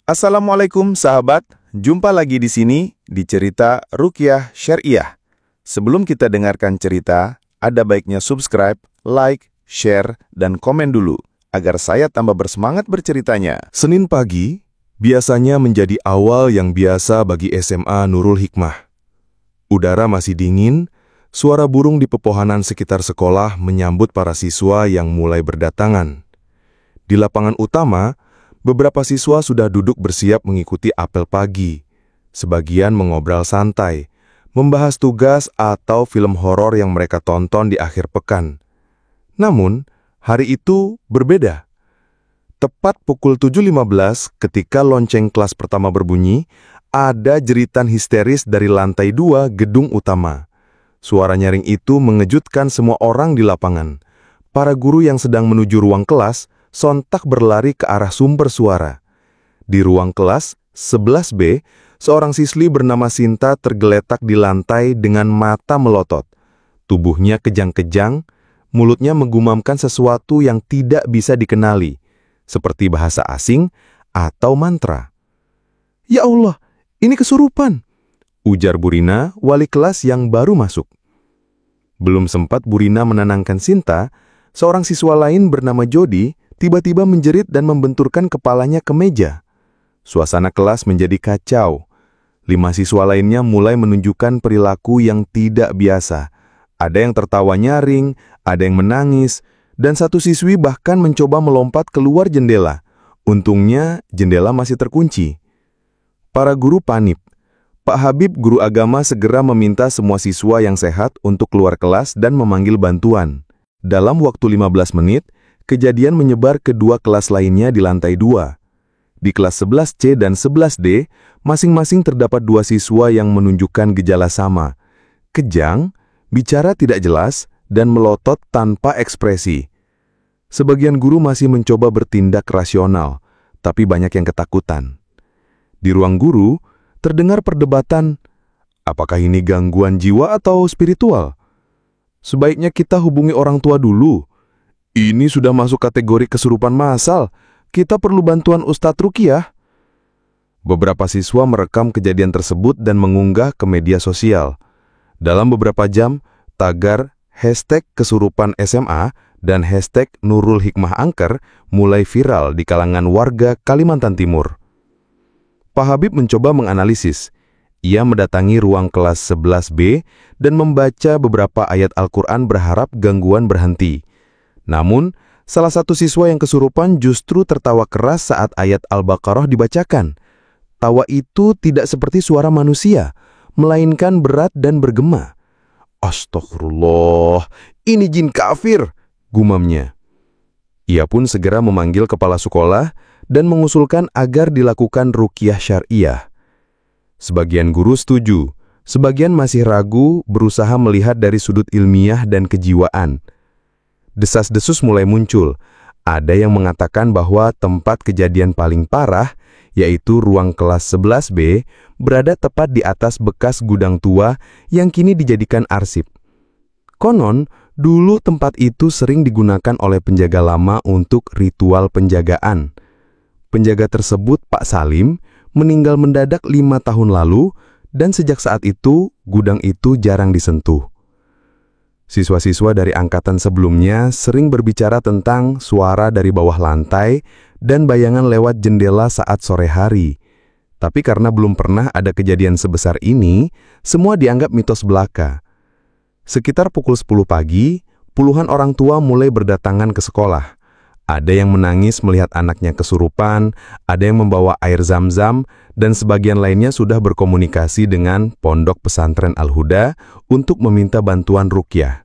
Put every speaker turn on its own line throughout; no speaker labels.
Assalamualaikum sahabat, jumpa lagi di sini di cerita Ruqyah Syariah. Sebelum kita dengarkan cerita, ada baiknya subscribe, like, share, dan komen dulu agar saya tambah bersemangat berceritanya.
Senin pagi biasanya menjadi awal yang biasa bagi SMA Nurul Hikmah. Udara masih dingin, suara burung di pepohonan sekitar sekolah menyambut para siswa yang mulai berdatangan. Di lapangan utama, beberapa siswa sudah duduk bersiap mengikuti apel pagi. Sebagian mengobrol santai, membahas tugas atau film horor yang mereka tonton di akhir pekan. Namun, hari itu berbeda. Tepat pukul 7.15 ketika lonceng kelas pertama berbunyi, ada jeritan histeris dari lantai 2 gedung utama. Suara nyaring itu mengejutkan semua orang di lapangan. Para guru yang sedang menuju ruang kelas sontak berlari ke arah sumber suara. Di ruang kelas 11B, seorang siswi bernama Sinta tergeletak di lantai dengan mata melotot. Tubuhnya kejang-kejang, mulutnya menggumamkan sesuatu yang tidak bisa dikenali, seperti bahasa asing atau mantra. "Ya Allah, ini kesurupan!" ujar Burina, wali kelas yang baru masuk. Belum sempat Burina menenangkan Sinta, seorang siswa lain bernama Jody tiba-tiba menjerit dan membenturkan kepalanya ke meja. Suasana kelas menjadi kacau. 5 siswa lainnya mulai menunjukkan perilaku yang tidak biasa. Ada yang tertawa nyaring, ada yang menangis, dan satu siswi bahkan mencoba melompat keluar jendela. Untungnya, jendela masih terkunci. Para guru panik. Pak Habib, guru agama, segera meminta semua siswa yang sehat untuk keluar kelas dan memanggil bantuan. Dalam waktu 15 menit, kejadian menyebar ke 2 kelas lainnya di lantai 2. Di kelas 11C dan 11D, masing-masing terdapat 2 siswa yang menunjukkan gejala sama. Kejang, bicara tidak jelas, dan melotot tanpa ekspresi. Sebagian guru masih mencoba bertindak rasional, tapi banyak yang ketakutan. Di ruang guru, terdengar perdebatan, apakah ini gangguan jiwa atau spiritual? Sebaiknya kita hubungi orang tua dulu. Ini sudah masuk kategori kesurupan massal. Kita perlu bantuan Ustadz Ruqyah. Beberapa siswa merekam kejadian tersebut dan mengunggah ke media sosial. Dalam beberapa jam, tagar #kesurupan SMA dan #Nurul Hikmah Angker mulai viral di kalangan warga Kalimantan Timur. Pak Habib mencoba menganalisis. Ia mendatangi ruang kelas 11B dan membaca beberapa ayat Al-Quran berharap gangguan berhenti. Namun, salah satu siswa yang kesurupan justru tertawa keras saat ayat Al-Baqarah dibacakan. Tawa itu tidak seperti suara manusia, melainkan berat dan bergema. "Astagfirullah, ini jin kafir," gumamnya. Ia pun segera memanggil kepala sekolah dan mengusulkan agar dilakukan Ruqyah Syariah. Sebagian guru setuju, sebagian masih ragu, berusaha melihat dari sudut ilmiah dan kejiwaan. Desas-desus mulai muncul. Ada yang mengatakan bahwa tempat kejadian paling parah, yaitu ruang kelas 11B, berada tepat di atas bekas gudang tua yang kini dijadikan arsip. Konon, dulu tempat itu sering digunakan oleh penjaga lama untuk ritual penjagaan. Penjaga tersebut, Pak Salim, meninggal mendadak 5 tahun lalu, dan sejak saat itu, gudang itu jarang disentuh. Siswa-siswa dari angkatan sebelumnya sering berbicara tentang suara dari bawah lantai dan bayangan lewat jendela saat sore hari. Tapi karena belum pernah ada kejadian sebesar ini, semua dianggap mitos belaka. Sekitar pukul 10 pagi, puluhan orang tua mulai berdatangan ke sekolah. Ada yang menangis melihat anaknya kesurupan, ada yang membawa air zam-zam, dan sebagian lainnya sudah berkomunikasi dengan Pondok Pesantren Al-Huda untuk meminta bantuan Ruqyah.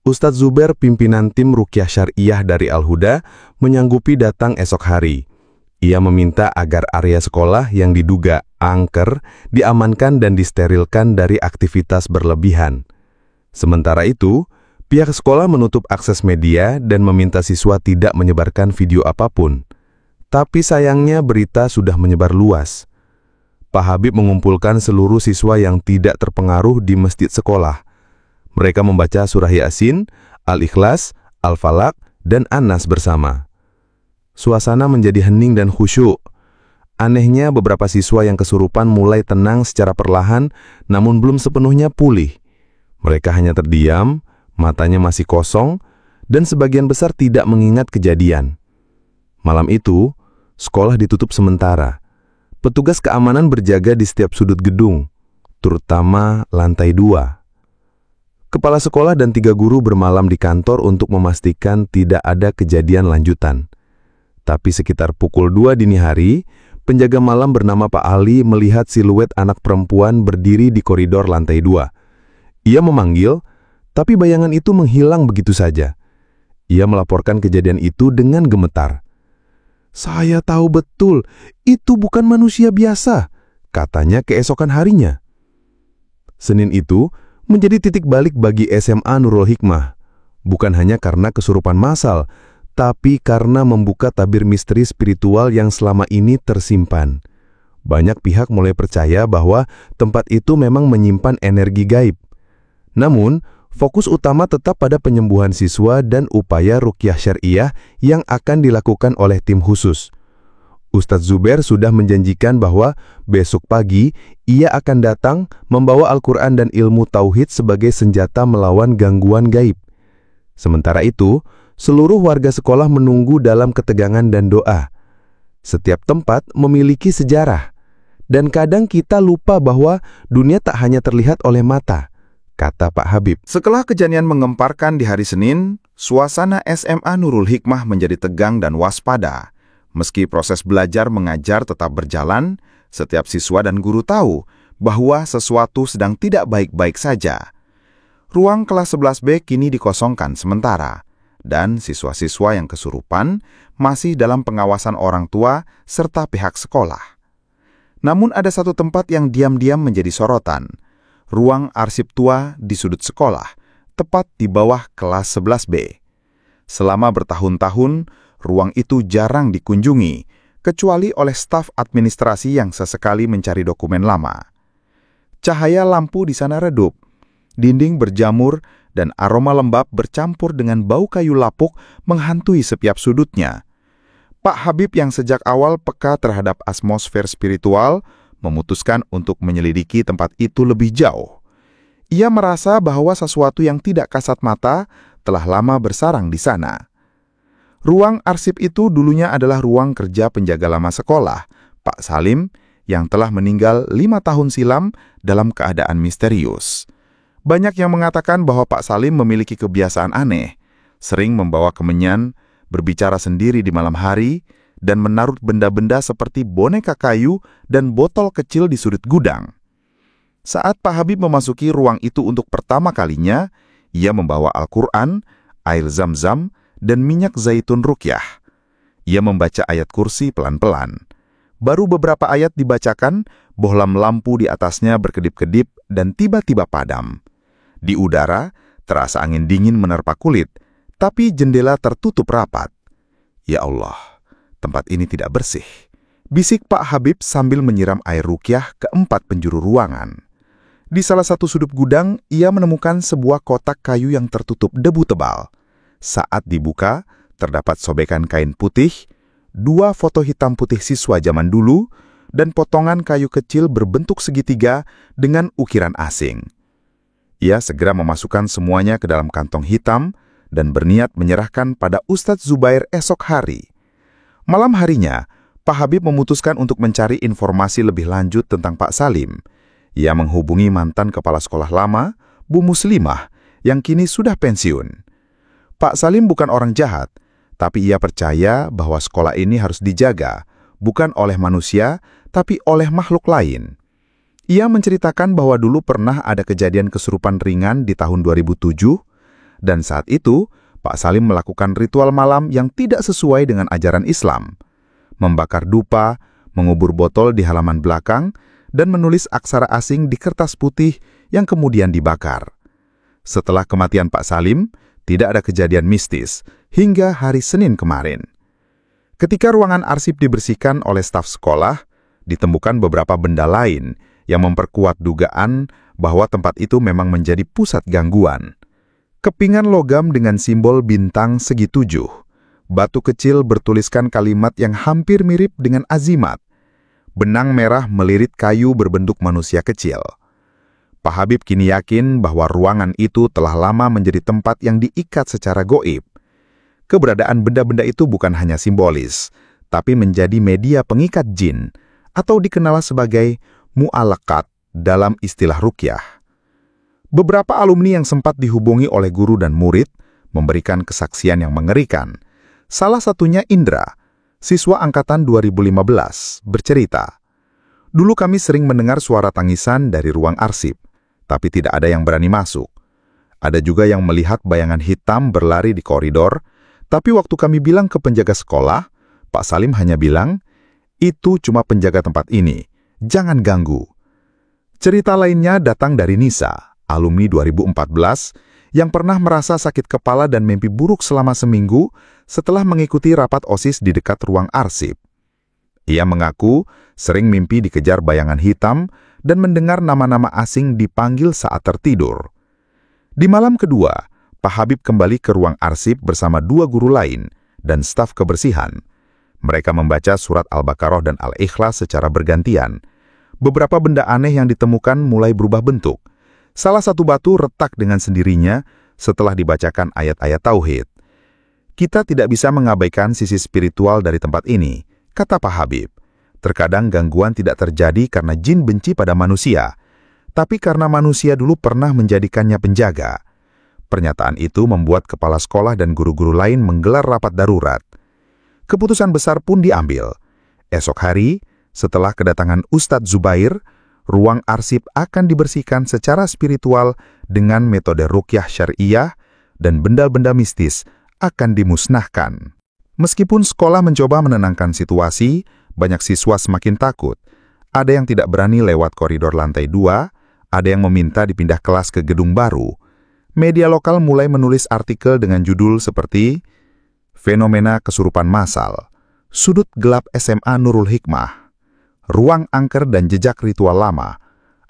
Ustadz Zuber, pimpinan tim Ruqyah Syariah dari Al-Huda, menyanggupi datang esok hari. Ia meminta agar area sekolah yang diduga angker diamankan dan disterilkan dari aktivitas berlebihan. Sementara itu, pihak sekolah menutup akses media dan meminta siswa tidak menyebarkan video apapun. Tapi sayangnya berita sudah menyebar luas. Pak Habib mengumpulkan seluruh siswa yang tidak terpengaruh di masjid sekolah. Mereka membaca surah Yasin, Al-Ikhlas, Al-Falaq, dan An-Nas bersama. Suasana menjadi hening dan khusyuk. Anehnya, beberapa siswa yang kesurupan mulai tenang secara perlahan, namun belum sepenuhnya pulih. Mereka hanya terdiam, matanya masih kosong, dan sebagian besar tidak mengingat kejadian. Malam itu, sekolah ditutup sementara. Petugas keamanan berjaga di setiap sudut gedung, terutama lantai 2. Kepala sekolah dan 3 guru bermalam di kantor untuk memastikan tidak ada kejadian lanjutan. Tapi sekitar pukul 2 dini hari, penjaga malam bernama Pak Ali melihat siluet anak perempuan berdiri di koridor lantai 2. Ia memanggil, tapi bayangan itu menghilang begitu saja. Ia melaporkan kejadian itu dengan gemetar. "Saya tahu betul, itu bukan manusia biasa," katanya keesokan harinya. Senin itu menjadi titik balik bagi SMA Nurul Hikmah, bukan hanya karena kesurupan massal, tapi karena membuka tabir misteri spiritual yang selama ini tersimpan. Banyak pihak mulai percaya bahwa tempat itu memang menyimpan energi gaib. Namun, fokus utama tetap pada penyembuhan siswa dan upaya ruqyah syariah yang akan dilakukan oleh tim khusus. Ustadz Zubair sudah menjanjikan bahwa besok pagi ia akan datang membawa Al-Quran dan ilmu tauhid sebagai senjata melawan gangguan gaib. Sementara itu, seluruh warga sekolah menunggu dalam ketegangan dan doa. Setiap tempat memiliki sejarah, dan kadang kita lupa bahwa dunia tak hanya terlihat oleh mata, kata Pak Habib.
Setelah kejadian mengemparkan di hari Senin, suasana SMA Nurul Hikmah menjadi tegang dan waspada. Meski proses belajar mengajar tetap berjalan, setiap siswa dan guru tahu bahwa sesuatu sedang tidak baik-baik saja. Ruang kelas 11B kini dikosongkan sementara, dan siswa-siswa yang kesurupan masih dalam pengawasan orang tua serta pihak sekolah. Namun ada satu tempat yang diam-diam menjadi sorotan, ruang arsip tua di sudut sekolah, tepat di bawah kelas 11B. Selama bertahun-tahun, ruang itu jarang dikunjungi, kecuali oleh staf administrasi yang sesekali mencari dokumen lama. Cahaya lampu di sana redup, dinding berjamur, dan aroma lembab bercampur dengan bau kayu lapuk menghantui setiap sudutnya. Pak Habib yang sejak awal peka terhadap atmosfer spiritual, memutuskan untuk menyelidiki tempat itu lebih jauh. Ia merasa bahwa sesuatu yang tidak kasat mata telah lama bersarang di sana. Ruang arsip itu dulunya adalah ruang kerja penjaga lama sekolah, Pak Salim, yang telah meninggal 5 tahun silam dalam keadaan misterius. Banyak yang mengatakan bahwa Pak Salim memiliki kebiasaan aneh, sering membawa kemenyan, berbicara sendiri di malam hari, dan menaruh benda-benda seperti boneka kayu dan botol kecil di sudut gudang. Saat Pak Habib memasuki ruang itu untuk pertama kalinya, ia membawa Al-Quran, air zam-zam, dan minyak zaitun ruqyah. Ia membaca ayat kursi pelan-pelan. Baru beberapa ayat dibacakan, bohlam lampu di atasnya berkedip-kedip dan tiba-tiba padam. Di udara, terasa angin dingin menerpa kulit, tapi jendela tertutup rapat. Ya Allah, tempat ini tidak bersih, bisik Pak Habib sambil menyiram air ruqyah ke 4 penjuru ruangan. Di salah satu sudut gudang, ia menemukan sebuah kotak kayu yang tertutup debu tebal. Saat dibuka, terdapat sobekan kain putih, 2 foto hitam putih siswa zaman dulu, dan potongan kayu kecil berbentuk segitiga dengan ukiran asing. Ia segera memasukkan semuanya ke dalam kantong hitam dan berniat menyerahkan pada Ustadz Zubair esok hari. Malam harinya, Pak Habib memutuskan untuk mencari informasi lebih lanjut tentang Pak Salim. Ia menghubungi mantan kepala sekolah lama, Bu Muslimah, yang kini sudah pensiun. Pak Salim bukan orang jahat, tapi ia percaya bahwa sekolah ini harus dijaga, bukan oleh manusia, tapi oleh makhluk lain. Ia menceritakan bahwa dulu pernah ada kejadian kesurupan ringan di tahun 2007, dan saat itu, Pak Salim melakukan ritual malam yang tidak sesuai dengan ajaran Islam. Membakar dupa, mengubur botol di halaman belakang, dan menulis aksara asing di kertas putih yang kemudian dibakar. Setelah kematian Pak Salim, tidak ada kejadian mistis hingga hari Senin kemarin. Ketika ruangan arsip dibersihkan oleh staf sekolah, ditemukan beberapa benda lain yang memperkuat dugaan bahwa tempat itu memang menjadi pusat gangguan. Kepingan logam dengan simbol bintang segi 7, batu kecil bertuliskan kalimat yang hampir mirip dengan azimat, Benang merah melilit kayu berbentuk manusia kecil. Pak Habib kini yakin bahwa ruangan itu telah lama menjadi tempat yang diikat secara goib. Keberadaan benda-benda itu bukan hanya simbolis, tapi menjadi media pengikat jin, atau dikenal sebagai mu'alakat dalam istilah ruqyah. Beberapa alumni yang sempat dihubungi oleh guru dan murid memberikan kesaksian yang mengerikan. Salah satunya Indra, siswa angkatan 2015, bercerita, "Dulu kami sering mendengar suara tangisan dari ruang arsip, tapi tidak ada yang berani masuk. Ada juga yang melihat bayangan hitam berlari di koridor, tapi waktu kami bilang ke penjaga sekolah, Pak Salim hanya bilang, 'Itu cuma penjaga tempat ini, jangan ganggu.'" Cerita lainnya datang dari Nisa, alumni 2014, yang pernah merasa sakit kepala dan mimpi buruk selama seminggu setelah mengikuti rapat OSIS di dekat ruang arsip. Ia mengaku sering mimpi dikejar bayangan hitam dan mendengar nama-nama asing dipanggil saat tertidur. Di malam kedua, Pak Habib kembali ke ruang arsip bersama 2 guru lain dan staf kebersihan. Mereka membaca surat Al-Baqarah dan Al-Ikhlas secara bergantian. Beberapa benda aneh yang ditemukan mulai berubah bentuk. Salah satu batu retak dengan sendirinya setelah dibacakan ayat-ayat tauhid. "Kita tidak bisa mengabaikan sisi spiritual dari tempat ini," kata Pak Habib. "Terkadang gangguan tidak terjadi karena jin benci pada manusia, tapi karena manusia dulu pernah menjadikannya penjaga." Pernyataan itu membuat kepala sekolah dan guru-guru lain menggelar rapat darurat. Keputusan besar pun diambil. Esok hari, setelah kedatangan Ustadz Zubair, ruang arsip akan dibersihkan secara spiritual dengan metode ruqyah syariah dan benda-benda mistis akan dimusnahkan. Meskipun sekolah mencoba menenangkan situasi, banyak siswa semakin takut. Ada yang tidak berani lewat koridor lantai 2, ada yang meminta dipindah kelas ke gedung baru. Media lokal mulai menulis artikel dengan judul seperti "Fenomena Kesurupan Massal", "Sudut Gelap SMA Nurul Hikmah", "Ruang Angker dan Jejak Ritual Lama",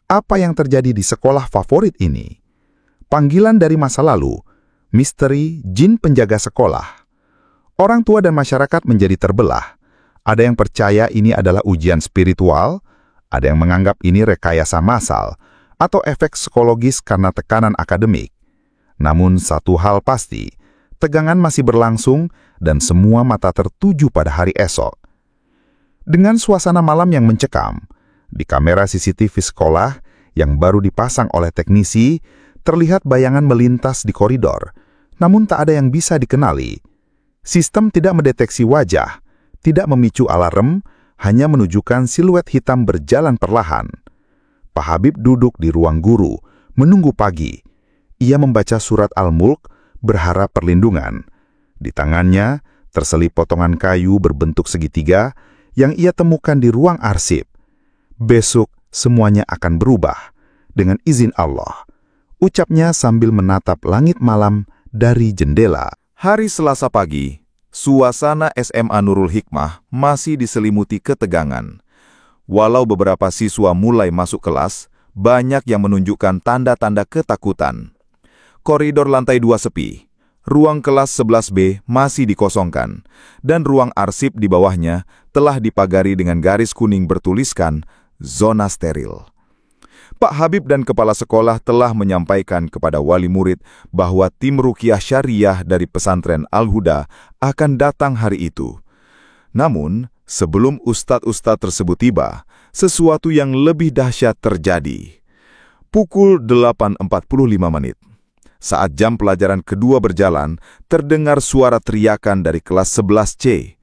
"Apa yang terjadi di sekolah favorit ini?" Panggilan dari masa lalu, misteri jin penjaga sekolah. Orang tua dan masyarakat menjadi terbelah. Ada yang percaya ini adalah ujian spiritual, ada yang menganggap ini rekayasa massal, atau efek psikologis karena tekanan akademik. Namun satu hal pasti, tegangan masih berlangsung dan semua mata tertuju pada hari esok. Dengan suasana malam yang mencekam, di kamera CCTV sekolah yang baru dipasang oleh teknisi, terlihat bayangan melintas di koridor, namun tak ada yang bisa dikenali. Sistem tidak mendeteksi wajah, tidak memicu alarm, hanya menunjukkan siluet hitam berjalan perlahan. Pak Habib duduk di ruang guru, menunggu pagi. Ia membaca surat Al-Mulk, berharap perlindungan. Di tangannya, terselip potongan kayu berbentuk segitiga yang ia temukan di ruang arsip. "Besok semuanya akan berubah, dengan izin Allah," ucapnya sambil menatap langit malam dari jendela.
Hari Selasa pagi, suasana SMA Nurul Hikmah masih diselimuti ketegangan. Walau beberapa siswa mulai masuk kelas, banyak yang menunjukkan tanda-tanda ketakutan. Koridor lantai 2 sepi, ruang kelas 11B masih dikosongkan, dan ruang arsip di bawahnya telah dipagari dengan garis kuning bertuliskan zona steril. Pak Habib dan kepala sekolah telah menyampaikan kepada wali murid bahwa tim ruqyah syariah dari pesantren Al-Huda akan datang hari itu. Namun, sebelum ustadz-ustadz tersebut tiba, sesuatu yang lebih dahsyat terjadi. Pukul 8.45 menit. Saat jam pelajaran kedua berjalan, terdengar suara teriakan dari kelas 11C.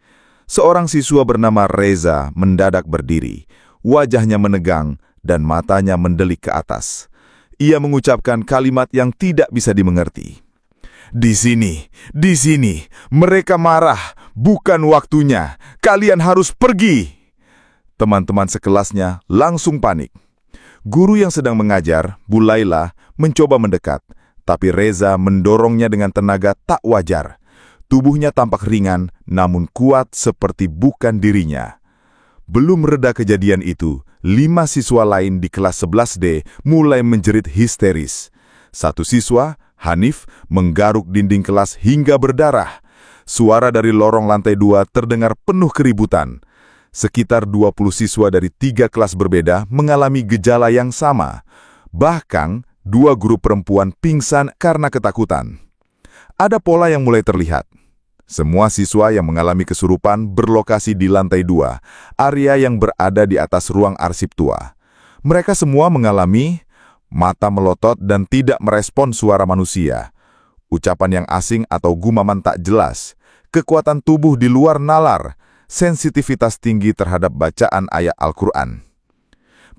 Seorang siswa bernama Reza mendadak berdiri, wajahnya menegang dan matanya mendelik ke atas. Ia mengucapkan kalimat yang tidak bisa dimengerti. Di sini, mereka marah, bukan waktunya, kalian harus pergi." Teman-teman sekelasnya langsung panik. Guru yang sedang mengajar, Bu Laila, mencoba mendekat, tapi Reza mendorongnya dengan tenaga tak wajar. Tubuhnya tampak ringan, namun kuat seperti bukan dirinya. Belum reda kejadian itu, 5 siswa lain di kelas 11D mulai menjerit histeris. Satu siswa, Hanif, menggaruk dinding kelas hingga berdarah. Suara dari lorong lantai 2 terdengar penuh keributan. Sekitar 20 siswa dari 3 kelas berbeda mengalami gejala yang sama. Bahkan, 2 guru perempuan pingsan karena ketakutan. Ada pola yang mulai terlihat. Semua siswa yang mengalami kesurupan berlokasi di lantai 2, area yang berada di atas ruang arsip tua. Mereka semua mengalami mata melotot dan tidak merespon suara manusia, ucapan yang asing atau gumaman tak jelas, kekuatan tubuh di luar nalar, sensitivitas tinggi terhadap bacaan ayat Al-Quran.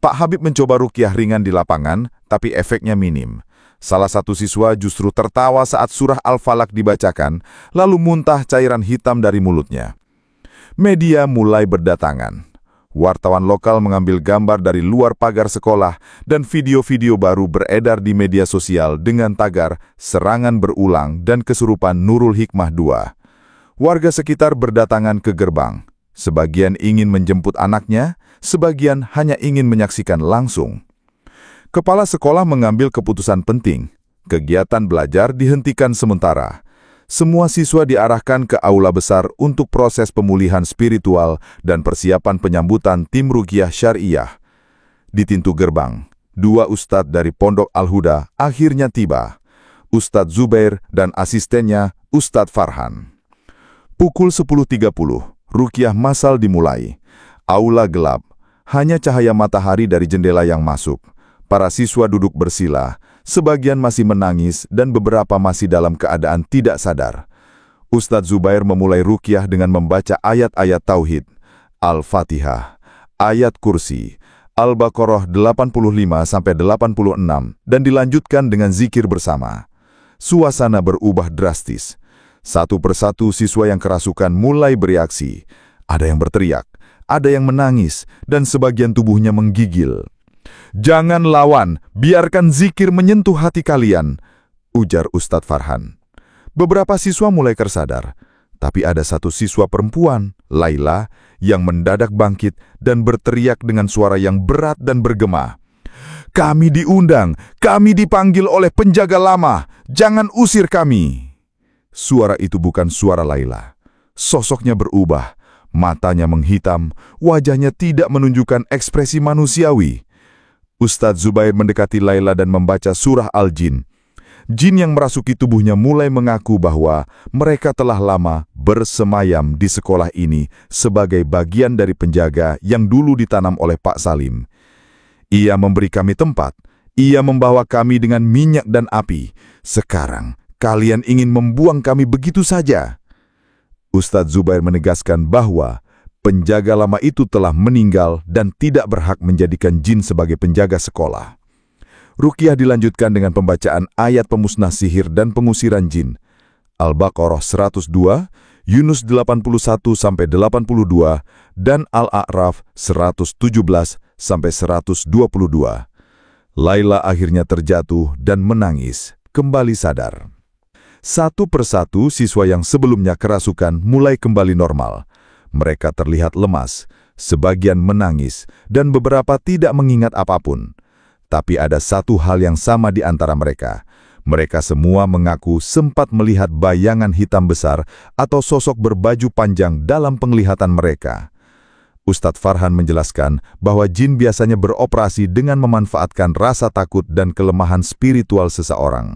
Pak Habib mencoba ruqyah ringan di lapangan, tapi efeknya minim. Salah satu siswa justru tertawa saat surah Al-Falaq dibacakan, lalu muntah cairan hitam dari mulutnya. Media mulai berdatangan. Wartawan lokal mengambil gambar dari luar pagar sekolah dan video-video baru beredar di media sosial dengan tagar "Serangan berulang dan kesurupan Nurul Hikmah II". Warga sekitar berdatangan ke gerbang. Sebagian ingin menjemput anaknya, sebagian hanya ingin menyaksikan langsung. Kepala sekolah mengambil keputusan penting. Kegiatan belajar dihentikan sementara. Semua siswa diarahkan ke aula besar untuk proses pemulihan spiritual dan persiapan penyambutan tim ruqyah syariah. Di pintu gerbang, 2 ustadz dari Pondok Al-Huda akhirnya tiba. Ustadz Zubair dan asistennya Ustadz Farhan. Pukul 10.30, ruqyah massal dimulai. Aula gelap, hanya cahaya matahari dari jendela yang masuk. Para siswa duduk bersila, sebagian masih menangis dan beberapa masih dalam keadaan tidak sadar. Ustadz Zubair memulai ruqyah dengan membaca ayat-ayat Tauhid, Al-Fatihah, ayat Kursi, Al-Baqarah 85-86 dan dilanjutkan dengan zikir bersama. Suasana berubah drastis. Satu persatu siswa yang kerasukan mulai bereaksi. Ada yang berteriak, ada yang menangis, dan sebagian tubuhnya menggigil. "Jangan lawan, biarkan zikir menyentuh hati kalian," ujar Ustadz Farhan. Beberapa siswa mulai tersadar, tapi ada satu siswa perempuan, Laila, yang mendadak bangkit dan berteriak dengan suara yang berat dan bergema. "Kami diundang, kami dipanggil oleh penjaga lama, jangan usir kami." Suara itu bukan suara Laila. Sosoknya berubah, matanya menghitam, wajahnya tidak menunjukkan ekspresi manusiawi. Ustadz Zubair mendekati Laila dan membaca surah Al-Jin. Jin yang merasuki tubuhnya mulai mengaku bahwa mereka telah lama bersemayam di sekolah ini sebagai bagian dari penjaga yang dulu ditanam oleh Pak Salim. "Ia memberi kami tempat, ia membawa kami dengan minyak dan api. Sekarang, kalian ingin membuang kami begitu saja." Ustadz Zubair menegaskan bahwa penjaga lama itu telah meninggal dan tidak berhak menjadikan jin sebagai penjaga sekolah. Ruqyah dilanjutkan dengan pembacaan ayat pemusnah sihir dan pengusiran jin. Al-Baqarah 102, Yunus 81-82, dan Al-A'raf 117-122. Laila akhirnya terjatuh dan menangis, kembali sadar. Satu persatu siswa yang sebelumnya kerasukan mulai kembali normal. Mereka terlihat lemas, sebagian menangis, dan beberapa tidak mengingat apapun. Tapi ada satu hal yang sama di antara mereka. Mereka semua mengaku sempat melihat bayangan hitam besar atau sosok berbaju panjang dalam penglihatan mereka. Ustadz Farhan menjelaskan bahwa jin biasanya beroperasi dengan memanfaatkan rasa takut dan kelemahan spiritual seseorang.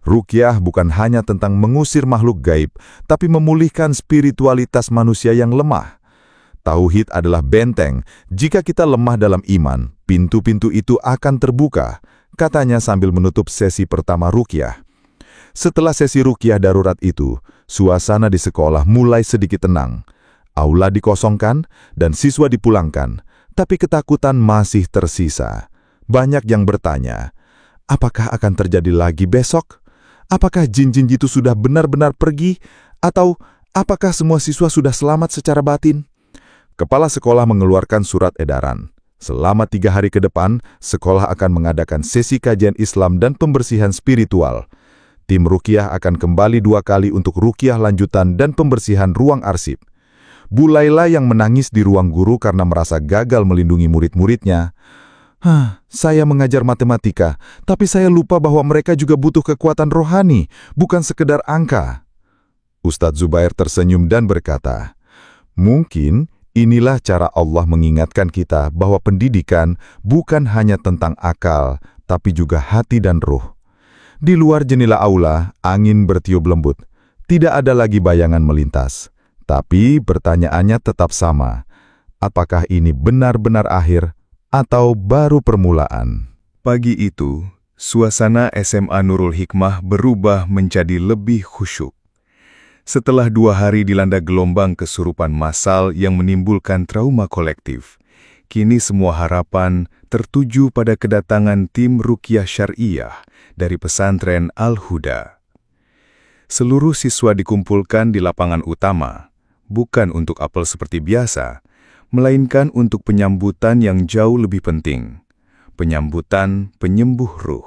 Ruqyah bukan hanya tentang mengusir makhluk gaib, tapi memulihkan spiritualitas manusia yang lemah. Tauhid adalah benteng. Jika kita lemah dalam iman, pintu-pintu itu akan terbuka, katanya sambil menutup sesi pertama ruqyah. Setelah sesi ruqyah darurat itu, suasana di sekolah mulai sedikit tenang. Aula dikosongkan dan siswa dipulangkan, tapi ketakutan masih tersisa. Banyak yang bertanya, apakah akan terjadi lagi besok? Apakah jin-jin itu sudah benar-benar pergi? Atau apakah semua siswa sudah selamat secara batin? Kepala sekolah mengeluarkan surat edaran. Selama 3 hari ke depan, sekolah akan mengadakan sesi kajian Islam dan pembersihan spiritual. Tim ruqyah akan kembali 2 kali untuk ruqyah lanjutan dan pembersihan ruang arsip. Bu Laila yang menangis di ruang guru karena merasa gagal melindungi murid-muridnya. Saya mengajar matematika, tapi saya lupa bahwa mereka juga butuh kekuatan rohani, bukan sekedar angka." Ustadz Zubair tersenyum dan berkata, "Mungkin Inilah cara Allah mengingatkan kita bahwa pendidikan bukan hanya tentang akal, tapi juga hati dan ruh. Di luar jendela aula, angin bertiup lembut. Tidak ada lagi bayangan melintas. Tapi pertanyaannya tetap sama. Apakah ini benar-benar akhir atau baru permulaan?
Pagi itu, suasana SMA Nurul Hikmah berubah menjadi lebih khusyuk. Setelah 2 hari dilanda gelombang kesurupan massal yang menimbulkan trauma kolektif, kini semua harapan tertuju pada kedatangan tim Ruqyah Syariah dari pesantren Al-Huda. Seluruh siswa dikumpulkan di lapangan utama, bukan untuk apel seperti biasa, melainkan untuk penyambutan yang jauh lebih penting, penyambutan penyembuh ruh.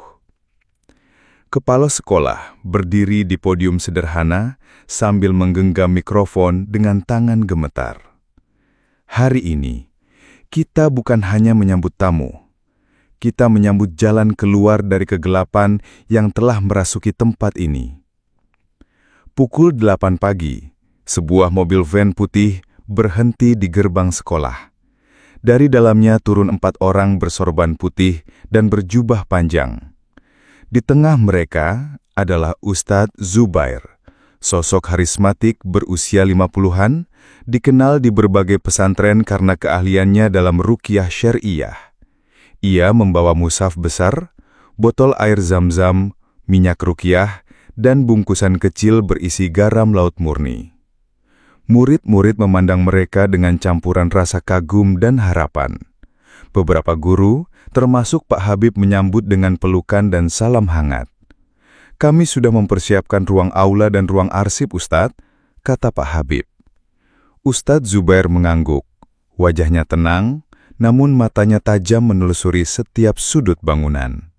Kepala sekolah berdiri di podium sederhana sambil menggenggam mikrofon dengan tangan gemetar. Hari ini, kita bukan hanya menyambut tamu. Kita menyambut jalan keluar dari kegelapan yang telah merasuki tempat ini. Pukul 8 pagi, sebuah mobil van putih berhenti di gerbang sekolah. Dari dalamnya turun 4 orang bersorban putih dan berjubah panjang. Di tengah mereka adalah Ustadz Zubair, sosok harismatik berusia 50-an, dikenal di berbagai pesantren karena keahliannya dalam ruqyah syariah. Ia membawa mushaf besar, botol air zam-zam, minyak ruqyah, dan bungkusan kecil berisi garam laut murni. Murid-murid memandang mereka dengan campuran rasa kagum dan harapan. Beberapa guru, termasuk Pak Habib, menyambut dengan pelukan dan salam hangat. "Kami sudah mempersiapkan ruang aula dan ruang arsip, Ustadz," kata Pak Habib. Ustadz Zubair mengangguk. Wajahnya tenang, namun matanya tajam menelusuri setiap sudut bangunan.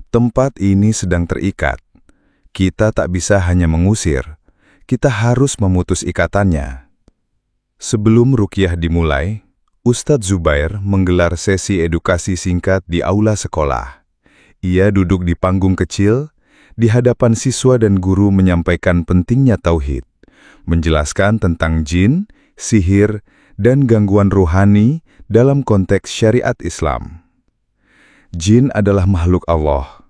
Tempat ini sedang terikat. Kita tak bisa hanya mengusir, kita harus memutus ikatannya. Sebelum ruqyah dimulai, Ustadz Zubair menggelar sesi edukasi singkat di aula sekolah. Ia duduk di panggung kecil, di hadapan siswa dan guru menyampaikan pentingnya tauhid, menjelaskan tentang jin, sihir, dan gangguan rohani dalam konteks syariat Islam. Jin adalah makhluk Allah.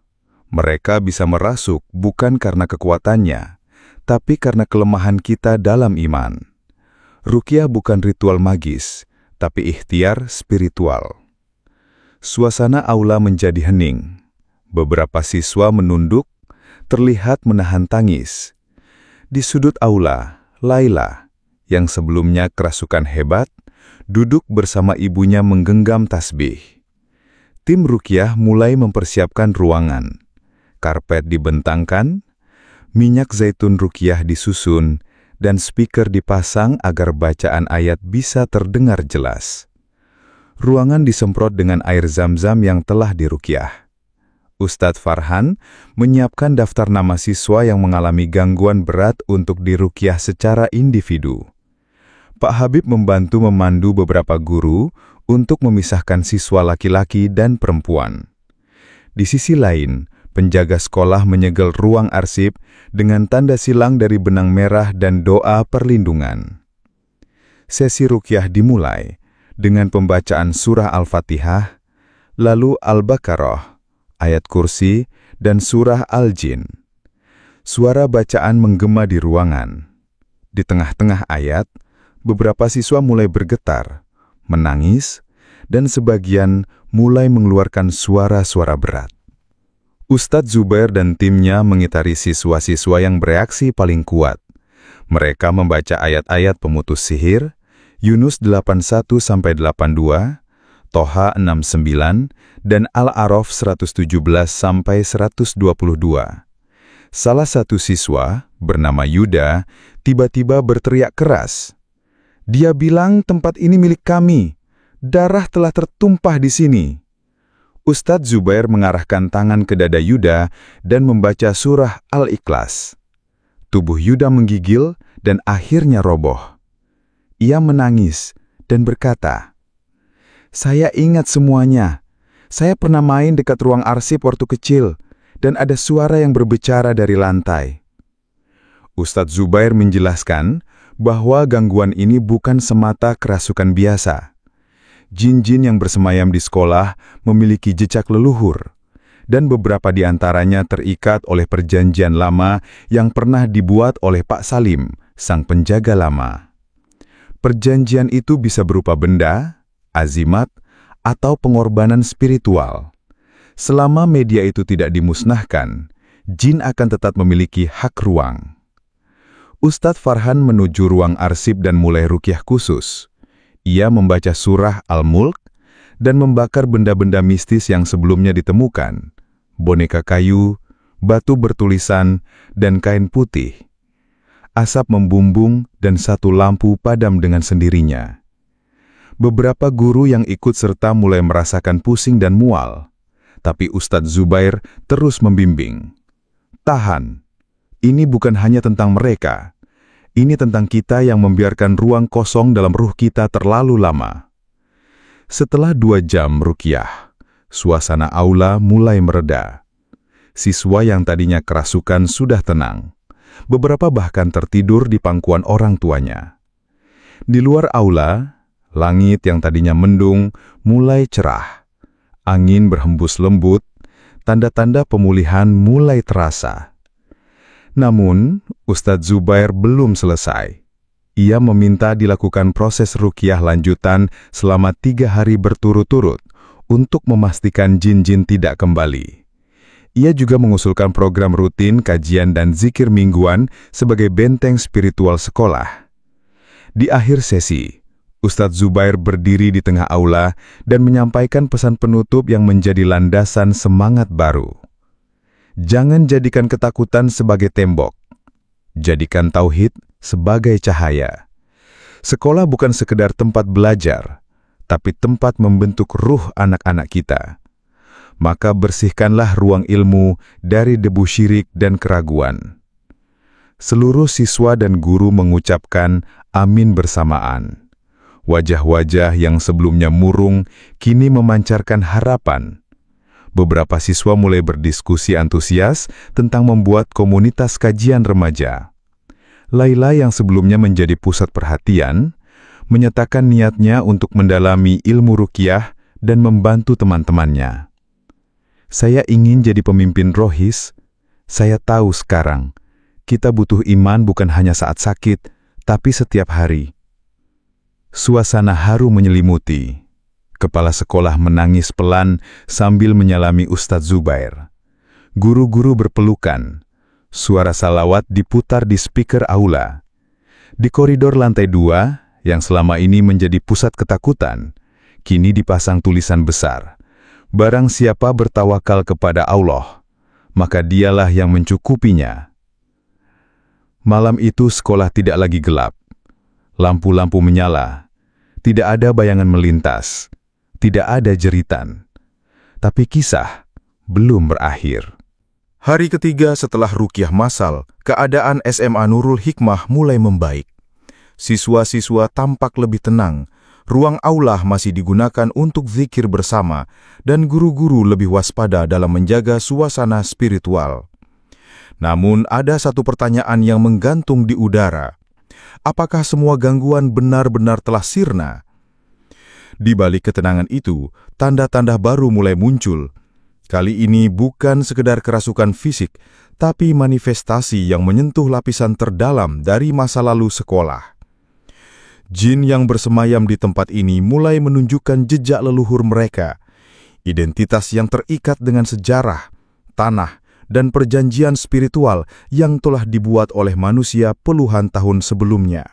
Mereka bisa merasuk bukan karena kekuatannya, tapi karena kelemahan kita dalam iman. Ruqyah bukan ritual magis, tapi ikhtiar spiritual. Suasana aula menjadi hening. Beberapa siswa menunduk, terlihat menahan tangis. Di sudut aula, Laila, yang sebelumnya kerasukan hebat, duduk bersama ibunya menggenggam tasbih. Tim ruqyah mulai mempersiapkan ruangan. Karpet dibentangkan, minyak zaitun ruqyah disusun, dan speaker dipasang agar bacaan ayat bisa terdengar jelas. Ruangan disemprot dengan air zam-zam yang telah diruqyah. Ustadz Farhan menyiapkan daftar nama siswa yang mengalami gangguan berat untuk diruqyah secara individu. Pak Habib membantu memandu beberapa guru untuk memisahkan siswa laki-laki dan perempuan. Di sisi lain, penjaga sekolah menyegel ruang arsip dengan tanda silang dari benang merah dan doa perlindungan. Sesi ruqyah dimulai dengan pembacaan surah Al-Fatihah, lalu Al-Baqarah, ayat kursi, dan surah Al-Jin. Suara bacaan menggema di ruangan. Di tengah-tengah ayat, beberapa siswa mulai bergetar, menangis, dan sebagian mulai mengeluarkan suara-suara berat. Ustadz Zubair dan timnya mengitari siswa-siswa yang bereaksi paling kuat. Mereka membaca ayat-ayat pemutus sihir, Yunus 81-82, Toha 69, dan Al-A'raf 117-122. Salah satu siswa, bernama Yuda, tiba-tiba berteriak keras. "Dia bilang tempat ini milik kami. Darah telah tertumpah di sini." Ustadz Zubair mengarahkan tangan ke dada Yuda dan membaca surah Al-Ikhlas. Tubuh Yuda menggigil dan akhirnya roboh. Ia menangis dan berkata, "Saya ingat semuanya. Saya pernah main dekat ruang arsip waktu kecil, dan ada suara yang berbicara dari lantai." Ustadz Zubair menjelaskan
bahwa gangguan ini bukan semata kerasukan biasa. Jin-jin yang bersemayam di sekolah memiliki jejak leluhur, dan beberapa di antaranya terikat oleh perjanjian lama yang pernah dibuat oleh Pak Salim, sang penjaga lama. Perjanjian itu bisa berupa benda, azimat, atau pengorbanan spiritual. Selama media itu tidak dimusnahkan, jin akan tetap memiliki hak ruang. Ustadz Farhan menuju ruang arsip dan mulai ruqyah khusus. Ia membaca surah Al-Mulk dan membakar benda-benda mistis yang sebelumnya ditemukan, boneka kayu, batu bertulisan, dan kain putih. Asap membumbung dan satu lampu padam dengan sendirinya. Beberapa guru yang ikut serta mulai merasakan pusing dan mual, tapi Ustadz Zubair terus membimbing. Tahan, ini bukan hanya tentang mereka. Ini tentang kita yang membiarkan ruang kosong dalam ruh kita terlalu lama. Setelah 2 jam ruqyah, suasana aula mulai mereda. Siswa yang tadinya kerasukan sudah tenang. Beberapa bahkan tertidur di pangkuan orang tuanya. Di luar aula, langit yang tadinya mendung mulai cerah. Angin berhembus lembut, tanda-tanda pemulihan mulai terasa. Namun, Ustadz Zubair belum selesai. Ia meminta dilakukan proses ruqyah lanjutan selama 3 hari berturut-turut untuk memastikan jin-jin tidak kembali. Ia juga mengusulkan program rutin kajian dan zikir mingguan sebagai benteng spiritual sekolah. Di akhir sesi, Ustadz Zubair berdiri di tengah aula dan menyampaikan pesan penutup yang menjadi landasan semangat baru. Jangan jadikan ketakutan sebagai tembok. Jadikan tauhid sebagai cahaya. Sekolah bukan sekedar tempat belajar, tapi tempat membentuk ruh anak-anak kita. Maka bersihkanlah ruang ilmu dari debu syirik dan keraguan. Seluruh siswa dan guru mengucapkan amin bersamaan. Wajah-wajah yang sebelumnya murung kini memancarkan harapan. Beberapa siswa mulai berdiskusi antusias tentang membuat komunitas kajian remaja. Laila yang sebelumnya menjadi pusat perhatian, menyatakan niatnya untuk mendalami ilmu ruqyah dan membantu teman-temannya. Saya ingin jadi pemimpin rohis. Saya tahu sekarang, kita butuh iman bukan hanya saat sakit, tapi setiap hari. Suasana haru menyelimuti. Kepala sekolah menangis pelan sambil menyalami Ustadz Zubair. Guru-guru berpelukan. Suara salawat diputar di speaker aula. Di koridor lantai 2, yang selama ini menjadi pusat ketakutan, kini dipasang tulisan besar. Barang siapa bertawakal kepada Allah, maka dialah yang mencukupinya. Malam itu sekolah tidak lagi gelap. Lampu-lampu menyala. Tidak ada bayangan melintas. Tidak ada jeritan. Tapi kisah belum berakhir.
Hari ketiga setelah ruqyah massal, keadaan SMA Nurul Hikmah mulai membaik. Siswa-siswa tampak lebih tenang, ruang aula masih digunakan untuk zikir bersama, dan guru-guru lebih waspada dalam menjaga suasana spiritual. Namun ada satu pertanyaan yang menggantung di udara. Apakah semua gangguan benar-benar telah sirna? Di balik ketenangan itu, tanda-tanda baru mulai muncul. Kali ini bukan sekedar kerasukan fisik, tapi manifestasi yang menyentuh lapisan terdalam dari masa lalu sekolah. Jin yang bersemayam di tempat ini mulai menunjukkan jejak leluhur mereka, identitas yang terikat dengan sejarah, tanah, dan perjanjian spiritual yang telah dibuat oleh manusia puluhan tahun sebelumnya.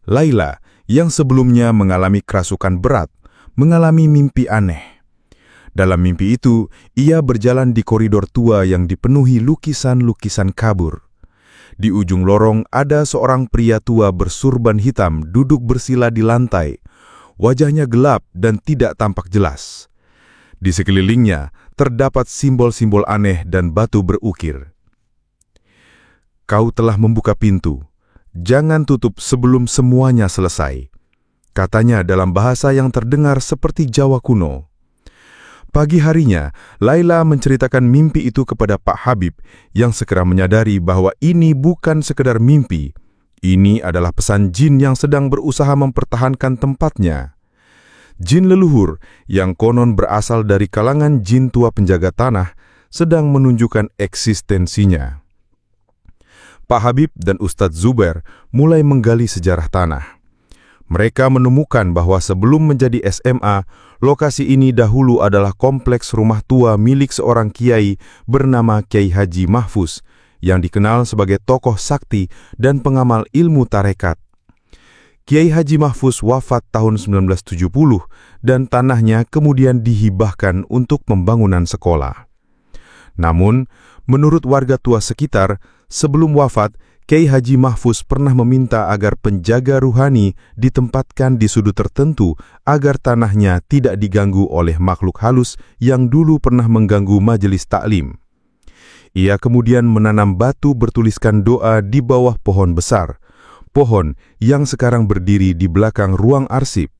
Laila, yang sebelumnya mengalami kerasukan berat, mengalami mimpi aneh. Dalam mimpi itu, ia berjalan di koridor tua yang dipenuhi lukisan-lukisan kabur. Di ujung lorong ada seorang pria tua bersurban hitam duduk bersila di lantai. Wajahnya gelap dan tidak tampak jelas. Di sekelilingnya terdapat simbol-simbol aneh dan batu berukir. "Kau telah membuka pintu. Jangan tutup sebelum semuanya selesai," katanya dalam bahasa yang terdengar seperti Jawa kuno. Pagi harinya, Laila menceritakan mimpi itu kepada Pak Habib yang segera menyadari bahwa ini bukan sekedar mimpi.
Ini adalah pesan jin yang sedang berusaha mempertahankan tempatnya. Jin leluhur yang konon berasal dari kalangan jin tua penjaga tanah sedang menunjukkan eksistensinya. Pak Habib dan Ustadz Zubair mulai menggali sejarah tanah. Mereka menemukan bahwa sebelum menjadi SMA, lokasi ini dahulu adalah kompleks rumah tua milik seorang kiai bernama Kiai Haji Mahfuz, yang dikenal sebagai tokoh sakti dan pengamal ilmu tarekat. Kiai Haji Mahfuz wafat tahun 1970 dan tanahnya kemudian dihibahkan untuk pembangunan sekolah. Namun, menurut warga tua sekitar, sebelum wafat, Kiai Haji Mahfuz pernah meminta agar penjaga ruhani ditempatkan di sudut tertentu agar tanahnya tidak diganggu oleh makhluk halus yang dulu pernah mengganggu majelis taklim. Ia kemudian menanam batu bertuliskan doa di bawah pohon besar, pohon yang sekarang berdiri di belakang ruang arsip.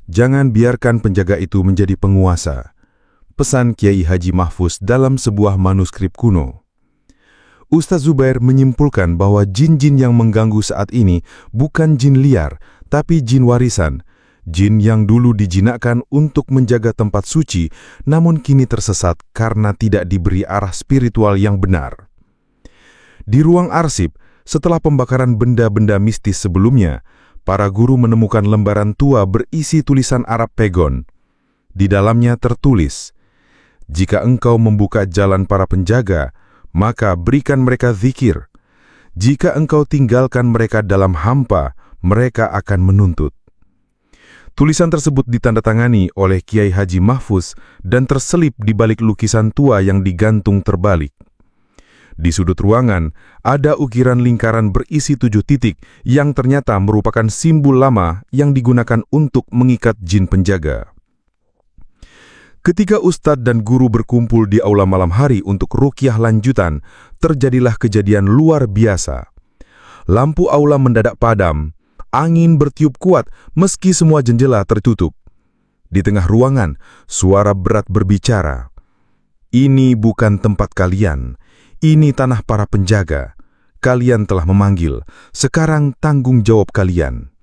Jangan biarkan penjaga itu menjadi penguasa, pesan Kiai Haji Mahfuz dalam sebuah manuskrip kuno. Ustadz Zubair menyimpulkan bahwa jin-jin yang mengganggu saat ini bukan jin liar, tapi jin warisan. Jin yang dulu dijinakkan untuk menjaga tempat suci, namun kini tersesat karena tidak diberi arah spiritual yang benar. Di ruang arsip, setelah pembakaran benda-benda mistis sebelumnya, para guru menemukan lembaran tua berisi tulisan Arab Pegon. Di dalamnya tertulis, "Jika engkau membuka jalan para penjaga, maka berikan mereka zikir. Jika engkau tinggalkan mereka dalam hampa, mereka akan menuntut." Tulisan tersebut ditandatangani oleh Kiai Haji Mahfuz dan terselip di balik lukisan tua yang digantung terbalik. Di sudut ruangan, ada ukiran lingkaran berisi 7 titik yang ternyata merupakan simbol lama yang digunakan untuk mengikat jin penjaga. Ketika ustadz dan guru berkumpul di aula malam hari untuk ruqyah lanjutan, terjadilah kejadian luar biasa. Lampu aula mendadak padam. Angin bertiup kuat meski semua jendela tertutup. Di tengah ruangan, suara berat berbicara. "Ini bukan tempat kalian. Ini tanah para penjaga. Kalian telah memanggil. Sekarang tanggung jawab kalian."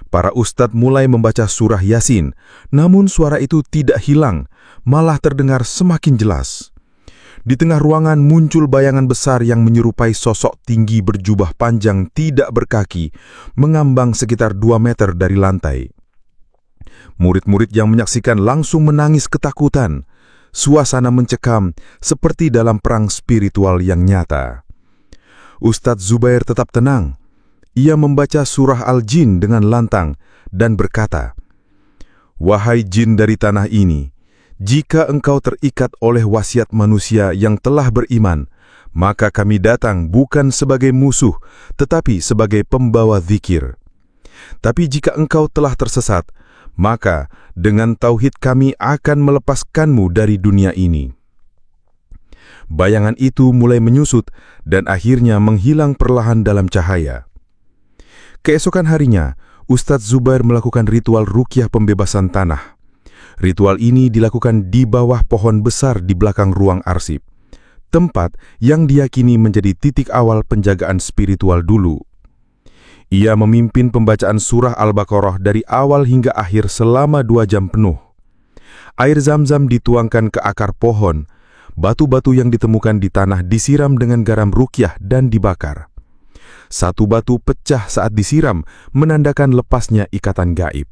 Para ustadz mulai membaca surah Yasin, namun suara itu tidak hilang, malah terdengar semakin jelas. Di tengah ruangan muncul bayangan besar yang menyerupai sosok tinggi berjubah panjang tidak berkaki, mengambang sekitar 2 meter dari lantai. Murid-murid yang menyaksikan langsung menangis ketakutan. Suasana mencekam seperti dalam perang spiritual yang nyata. Ustadz Zubair tetap tenang. Ia membaca surah Al-Jin dengan lantang dan berkata, "Wahai jin dari tanah ini, jika engkau terikat oleh wasiat manusia yang telah beriman, maka kami datang bukan sebagai musuh, tetapi sebagai pembawa zikir. Tapi jika engkau telah tersesat, maka dengan tauhid kami akan melepaskanmu dari dunia ini." Bayangan itu mulai menyusut dan akhirnya menghilang perlahan dalam cahaya. Keesokan harinya, Ustadz Zubair melakukan ritual ruqyah pembebasan tanah. Ritual ini dilakukan di bawah pohon besar di belakang ruang arsip, tempat yang diyakini menjadi titik awal penjagaan spiritual dulu. Ia memimpin pembacaan surah Al-Baqarah dari awal hingga akhir selama 2 jam penuh. Air zam-zam dituangkan ke akar pohon, batu-batu yang ditemukan di tanah disiram dengan garam ruqyah dan dibakar. Satu batu pecah saat disiram, menandakan lepasnya ikatan gaib.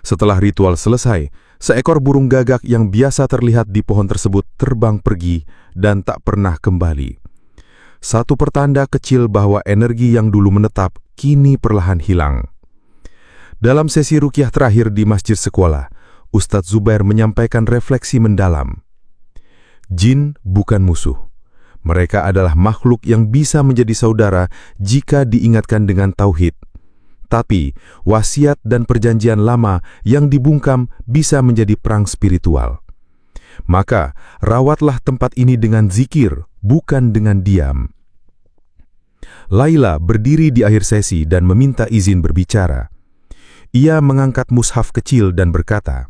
Setelah ritual selesai, seekor burung gagak yang biasa terlihat di pohon tersebut terbang pergi dan tak pernah kembali. Satu pertanda kecil bahwa energi yang dulu menetap kini perlahan hilang. Dalam sesi ruqyah terakhir di masjid sekolah, Ustadz Zubair menyampaikan refleksi mendalam. Jin bukan musuh. Mereka adalah makhluk yang bisa menjadi saudara jika diingatkan dengan tauhid. Tapi, wasiat dan perjanjian lama yang dibungkam bisa menjadi perang spiritual. Maka, rawatlah tempat ini dengan zikir, bukan dengan diam. Laila berdiri di akhir sesi dan meminta izin berbicara. Ia mengangkat mushaf kecil dan berkata,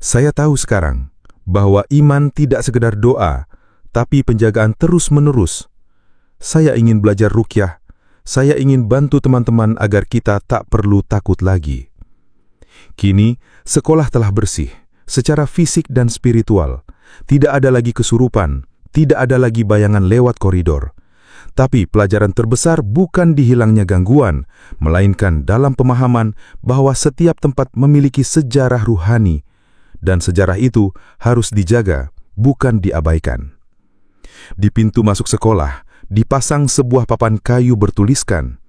"Saya tahu sekarang bahwa iman tidak sekedar doa, tapi penjagaan terus-menerus. Saya ingin belajar ruqyah. Saya ingin bantu teman-teman agar kita tak perlu takut lagi. Kini, sekolah telah bersih, secara fisik dan spiritual. Tidak ada lagi kesurupan, tidak ada lagi bayangan lewat koridor. Tapi pelajaran terbesar bukan di hilangnya gangguan, melainkan dalam pemahaman bahwa setiap tempat memiliki sejarah ruhani, dan sejarah itu harus dijaga, bukan diabaikan. Di pintu masuk sekolah, dipasang sebuah papan kayu bertuliskan,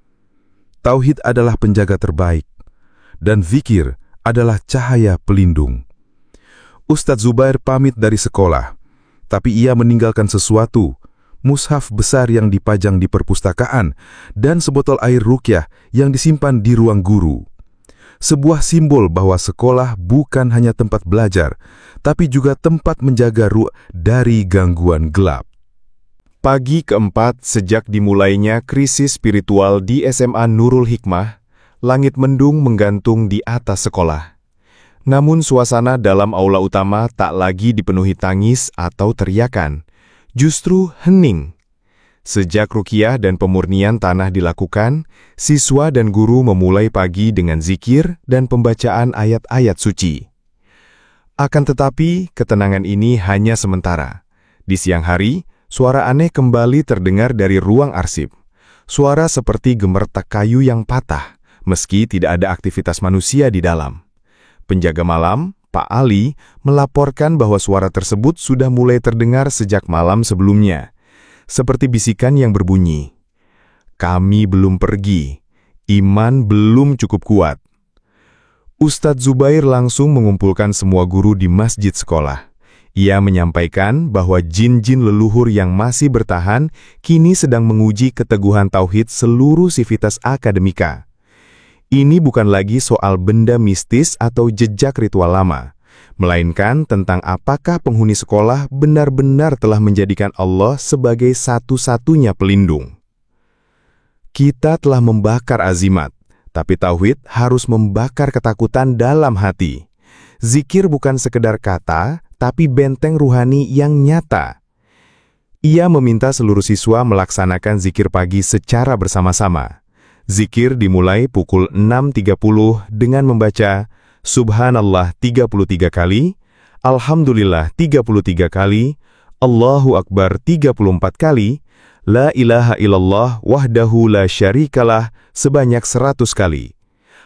"Tauhid adalah penjaga terbaik, dan zikir adalah cahaya pelindung." Ustadz Zubair pamit dari sekolah, tapi ia meninggalkan sesuatu, mushaf besar yang dipajang di perpustakaan, dan sebotol air ruqyah yang disimpan di ruang guru. Sebuah simbol bahwa sekolah bukan hanya tempat belajar, tapi juga tempat menjaga ruh dari gangguan gelap.
Pagi keempat sejak dimulainya krisis spiritual di SMA Nurul Hikmah, langit mendung menggantung di atas sekolah. Namun suasana dalam aula utama tak lagi dipenuhi tangis atau teriakan, justru hening. Sejak ruqyah dan pemurnian tanah dilakukan, siswa dan guru memulai pagi dengan zikir dan pembacaan ayat-ayat suci. Akan tetapi, ketenangan ini hanya sementara. Di siang hari, suara aneh kembali terdengar dari ruang arsip. Suara seperti gemertak kayu yang patah, meski tidak ada aktivitas manusia di dalam. Penjaga malam, Pak Ali, melaporkan bahwa suara tersebut sudah mulai terdengar sejak malam sebelumnya. Seperti bisikan yang berbunyi, "Kami belum pergi, iman belum cukup kuat." Ustadz Zubair langsung mengumpulkan semua guru di masjid sekolah. Ia menyampaikan bahwa jin-jin leluhur yang masih bertahan kini sedang menguji keteguhan tauhid seluruh sivitas akademika. Ini bukan lagi soal benda mistis atau jejak ritual lama, melainkan tentang apakah penghuni sekolah benar-benar telah menjadikan Allah sebagai satu-satunya pelindung. Kita telah membakar azimat, tapi tauhid harus membakar ketakutan dalam hati. Zikir bukan sekedar kata, tapi benteng ruhani yang nyata. Ia meminta seluruh siswa melaksanakan zikir pagi secara bersama-sama. Zikir dimulai pukul 6.30 dengan membaca Subhanallah 33 kali, Alhamdulillah 33 kali, Allahu Akbar 34 kali, La ilaha illallah wahdahu la syarikalah sebanyak 100 kali.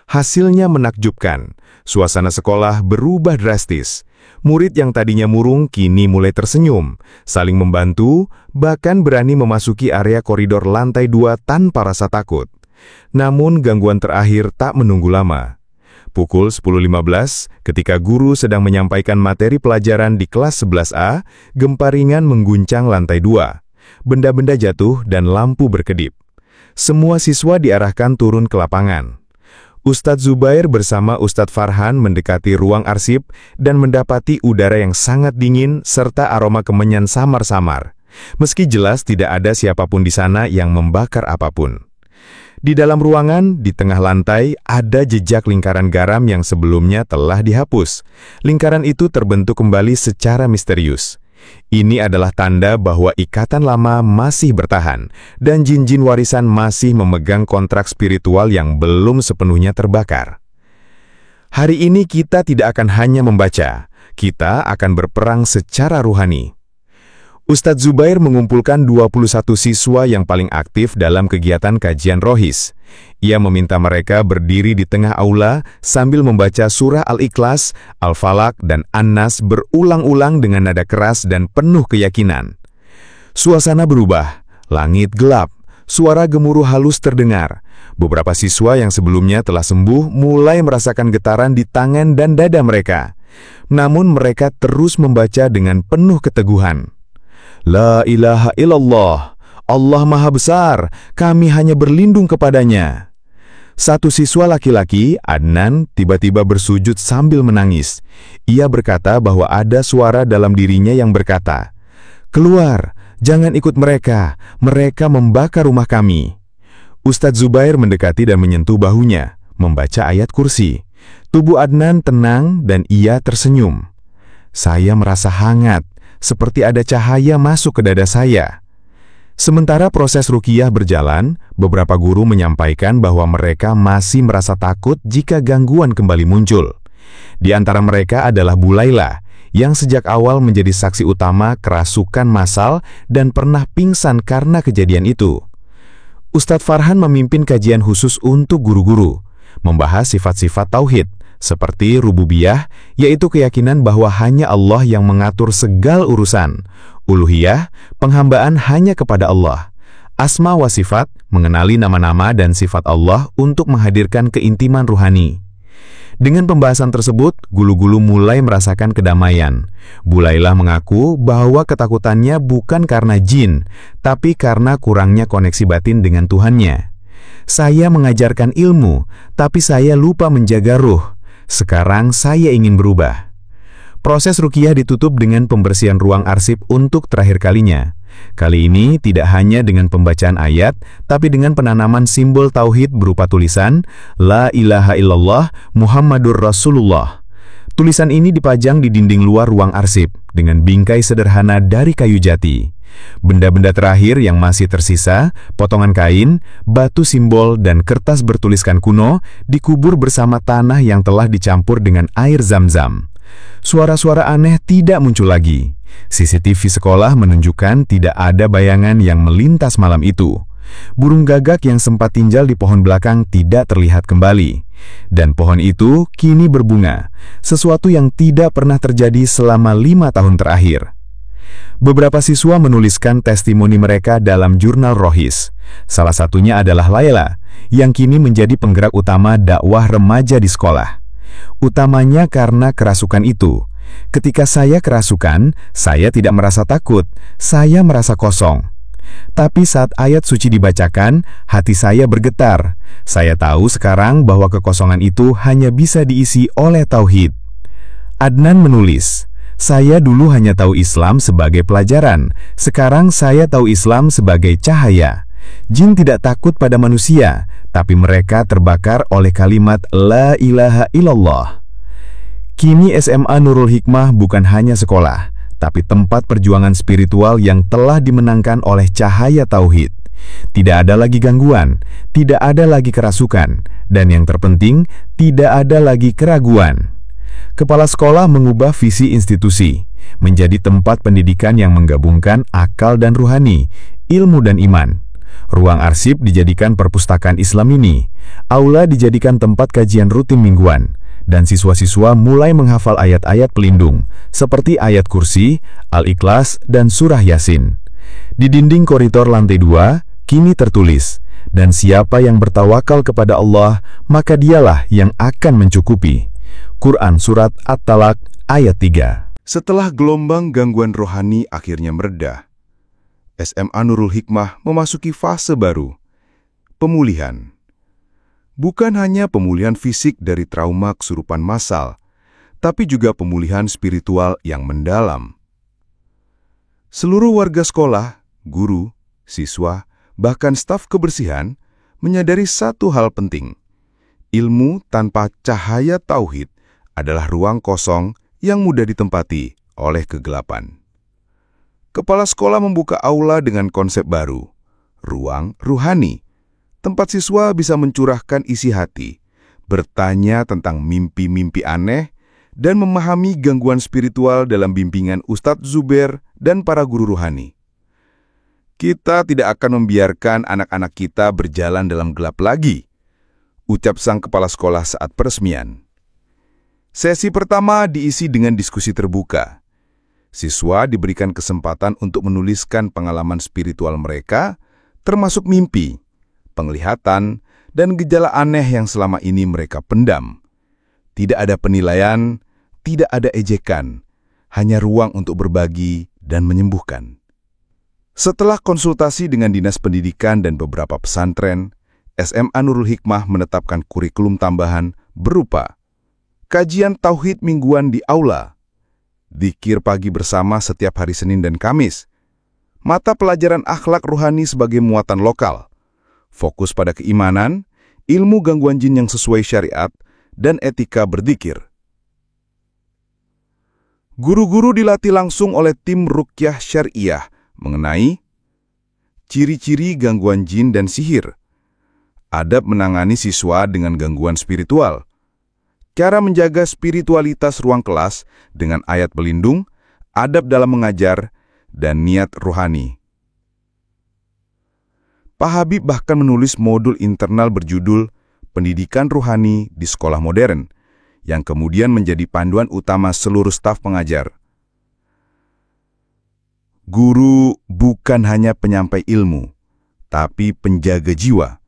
Hasilnya menakjubkan, suasana sekolah berubah drastis. Murid yang tadinya murung kini mulai tersenyum, saling membantu, bahkan berani memasuki area koridor lantai 2 tanpa rasa takut. Namun gangguan terakhir tak menunggu lama. Pukul 10.15, ketika guru sedang menyampaikan materi pelajaran di kelas 11A, gempa ringan mengguncang lantai 2. Benda-benda jatuh dan lampu berkedip. Semua siswa diarahkan turun ke lapangan. Ustadz Zubair bersama Ustadz Farhan mendekati ruang arsip dan mendapati udara yang sangat dingin serta aroma kemenyan samar-samar. Meski jelas tidak ada siapapun di sana yang membakar apapun. Di dalam ruangan, di tengah lantai, ada jejak lingkaran garam yang sebelumnya telah dihapus. Lingkaran itu terbentuk kembali secara misterius. Ini adalah tanda bahwa ikatan lama masih bertahan, dan jin-jin warisan masih memegang kontrak spiritual yang belum sepenuhnya terbakar. Hari ini kita tidak akan hanya membaca, kita akan berperang secara ruhani. Ustadz Zubair mengumpulkan 21 siswa yang paling aktif dalam kegiatan kajian rohis. Ia meminta mereka berdiri di tengah aula sambil membaca surah Al-Ikhlas, Al-Falaq, dan An-Nas berulang-ulang dengan nada keras dan penuh keyakinan. Suasana berubah, langit gelap, suara gemuruh halus terdengar. Beberapa siswa yang sebelumnya telah sembuh mulai merasakan getaran di tangan dan dada mereka. Namun mereka terus membaca dengan penuh keteguhan. La ilaha illallah, Allah Maha Besar, kami hanya berlindung kepadanya. Satu siswa laki-laki, Adnan, tiba-tiba bersujud sambil menangis. Ia berkata bahwa ada suara dalam dirinya yang berkata, "Keluar, jangan ikut mereka, mereka membakar rumah kami." Ustadz Zubair mendekati dan menyentuh bahunya, membaca ayat kursi. Tubuh Adnan tenang dan ia tersenyum. "Saya merasa hangat, seperti ada cahaya masuk ke dada saya."
Sementara proses ruqyah berjalan, beberapa guru menyampaikan bahwa mereka masih merasa takut jika gangguan kembali muncul. Di antara mereka adalah Bu Laila, yang sejak awal menjadi saksi utama kerasukan massal dan pernah pingsan karena kejadian itu. Ustadz Farhan memimpin kajian khusus untuk guru-guru, membahas sifat-sifat tauhid, seperti rububiyah, yaitu keyakinan bahwa hanya Allah yang mengatur segala urusan, uluhiyah, penghambaan hanya kepada Allah, asma wa sifat, mengenali nama-nama dan sifat Allah untuk menghadirkan keintiman ruhani. Dengan pembahasan tersebut, guru-guru mulai merasakan kedamaian. Bu Laila mengaku bahwa ketakutannya bukan karena jin, tapi karena kurangnya koneksi batin dengan Tuhannya. Saya mengajarkan ilmu, tapi saya lupa menjaga ruh. Sekarang saya ingin berubah. Proses ruqyah ditutup dengan pembersihan ruang arsip untuk terakhir kalinya. Kali ini tidak hanya dengan pembacaan ayat, tapi dengan penanaman simbol tauhid berupa tulisan La ilaha illallah Muhammadur Rasulullah. Tulisan ini dipajang di dinding luar ruang arsip dengan bingkai sederhana dari kayu jati. Benda-benda terakhir yang masih tersisa, potongan kain, batu simbol, dan kertas bertuliskan kuno dikubur bersama tanah yang telah dicampur dengan air zam-zam. Suara-suara aneh tidak muncul lagi. CCTV sekolah menunjukkan tidak ada bayangan yang melintas malam itu. Burung gagak yang sempat tinggal di pohon belakang tidak terlihat kembali. Dan pohon itu kini berbunga, sesuatu yang tidak pernah terjadi selama 5 tahun terakhir. Beberapa siswa menuliskan testimoni mereka dalam jurnal Rohis. Salah satunya adalah Laila, yang kini menjadi penggerak utama dakwah remaja di sekolah. Utamanya karena kerasukan itu. Ketika saya kerasukan, saya tidak merasa takut, saya merasa kosong. Tapi saat ayat suci dibacakan, hati saya bergetar. Saya tahu sekarang bahwa kekosongan itu hanya bisa diisi oleh tauhid. Adnan menulis, saya dulu hanya tahu Islam sebagai pelajaran, sekarang saya tahu Islam sebagai cahaya. Jin tidak takut pada manusia, tapi mereka terbakar oleh kalimat La ilaha illallah. Kini SMA Nurul Hikmah bukan hanya sekolah, tapi tempat perjuangan spiritual yang telah dimenangkan oleh cahaya tauhid. Tidak ada lagi gangguan, tidak ada lagi kerasukan, dan yang terpenting, tidak ada lagi keraguan. Kepala sekolah mengubah visi institusi, menjadi tempat pendidikan yang menggabungkan akal dan ruhani, ilmu dan iman. Ruang arsip dijadikan perpustakaan Islamini, aula dijadikan tempat kajian rutin mingguan, dan siswa-siswa mulai menghafal ayat-ayat pelindung, seperti ayat kursi, Al-Ikhlas, dan surah Yasin. Di dinding koridor lantai 2, kini tertulis, dan siapa yang bertawakal kepada Allah, maka dialah yang akan mencukupi. Quran Surat At-Talaq ayat 3.
Setelah gelombang gangguan rohani akhirnya mereda, SMA Nurul Hikmah memasuki fase baru, pemulihan. Bukan hanya pemulihan fisik dari trauma kesurupan massal, tapi juga pemulihan spiritual yang mendalam. Seluruh warga sekolah, guru, siswa, bahkan staf kebersihan menyadari satu hal penting. Ilmu tanpa cahaya tauhid adalah ruang kosong yang mudah ditempati oleh kegelapan. Kepala sekolah membuka aula dengan konsep baru, ruang ruhani, tempat siswa bisa mencurahkan isi hati, bertanya tentang mimpi-mimpi aneh, dan memahami gangguan spiritual dalam bimbingan Ustadz Zubair dan para guru ruhani. Kita tidak akan membiarkan anak-anak kita berjalan dalam gelap lagi, ucap sang kepala sekolah saat peresmian. Sesi pertama diisi dengan diskusi terbuka. Siswa diberikan kesempatan untuk menuliskan pengalaman spiritual mereka, termasuk mimpi, penglihatan, dan gejala aneh yang selama ini mereka pendam. Tidak ada penilaian, tidak ada ejekan, hanya ruang untuk berbagi dan menyembuhkan. Setelah konsultasi dengan Dinas Pendidikan dan beberapa pesantren, SMA Nurul Hikmah menetapkan kurikulum tambahan berupa kajian tauhid mingguan di aula, dzikir pagi bersama setiap hari Senin dan Kamis, mata pelajaran akhlak ruhani sebagai muatan lokal, fokus pada keimanan, ilmu gangguan jin yang sesuai syariat, dan etika berzikir. Guru-guru dilatih langsung oleh tim Ruqyah Syariah mengenai ciri-ciri gangguan jin dan sihir, adab menangani siswa dengan gangguan spiritual, cara menjaga spiritualitas ruang kelas dengan ayat pelindung, adab dalam mengajar, dan niat ruhani. Pak Habib bahkan menulis modul internal berjudul Pendidikan Ruhani di Sekolah Modern, yang kemudian menjadi panduan utama seluruh staf pengajar. Guru bukan hanya penyampai ilmu, tapi penjaga jiwa.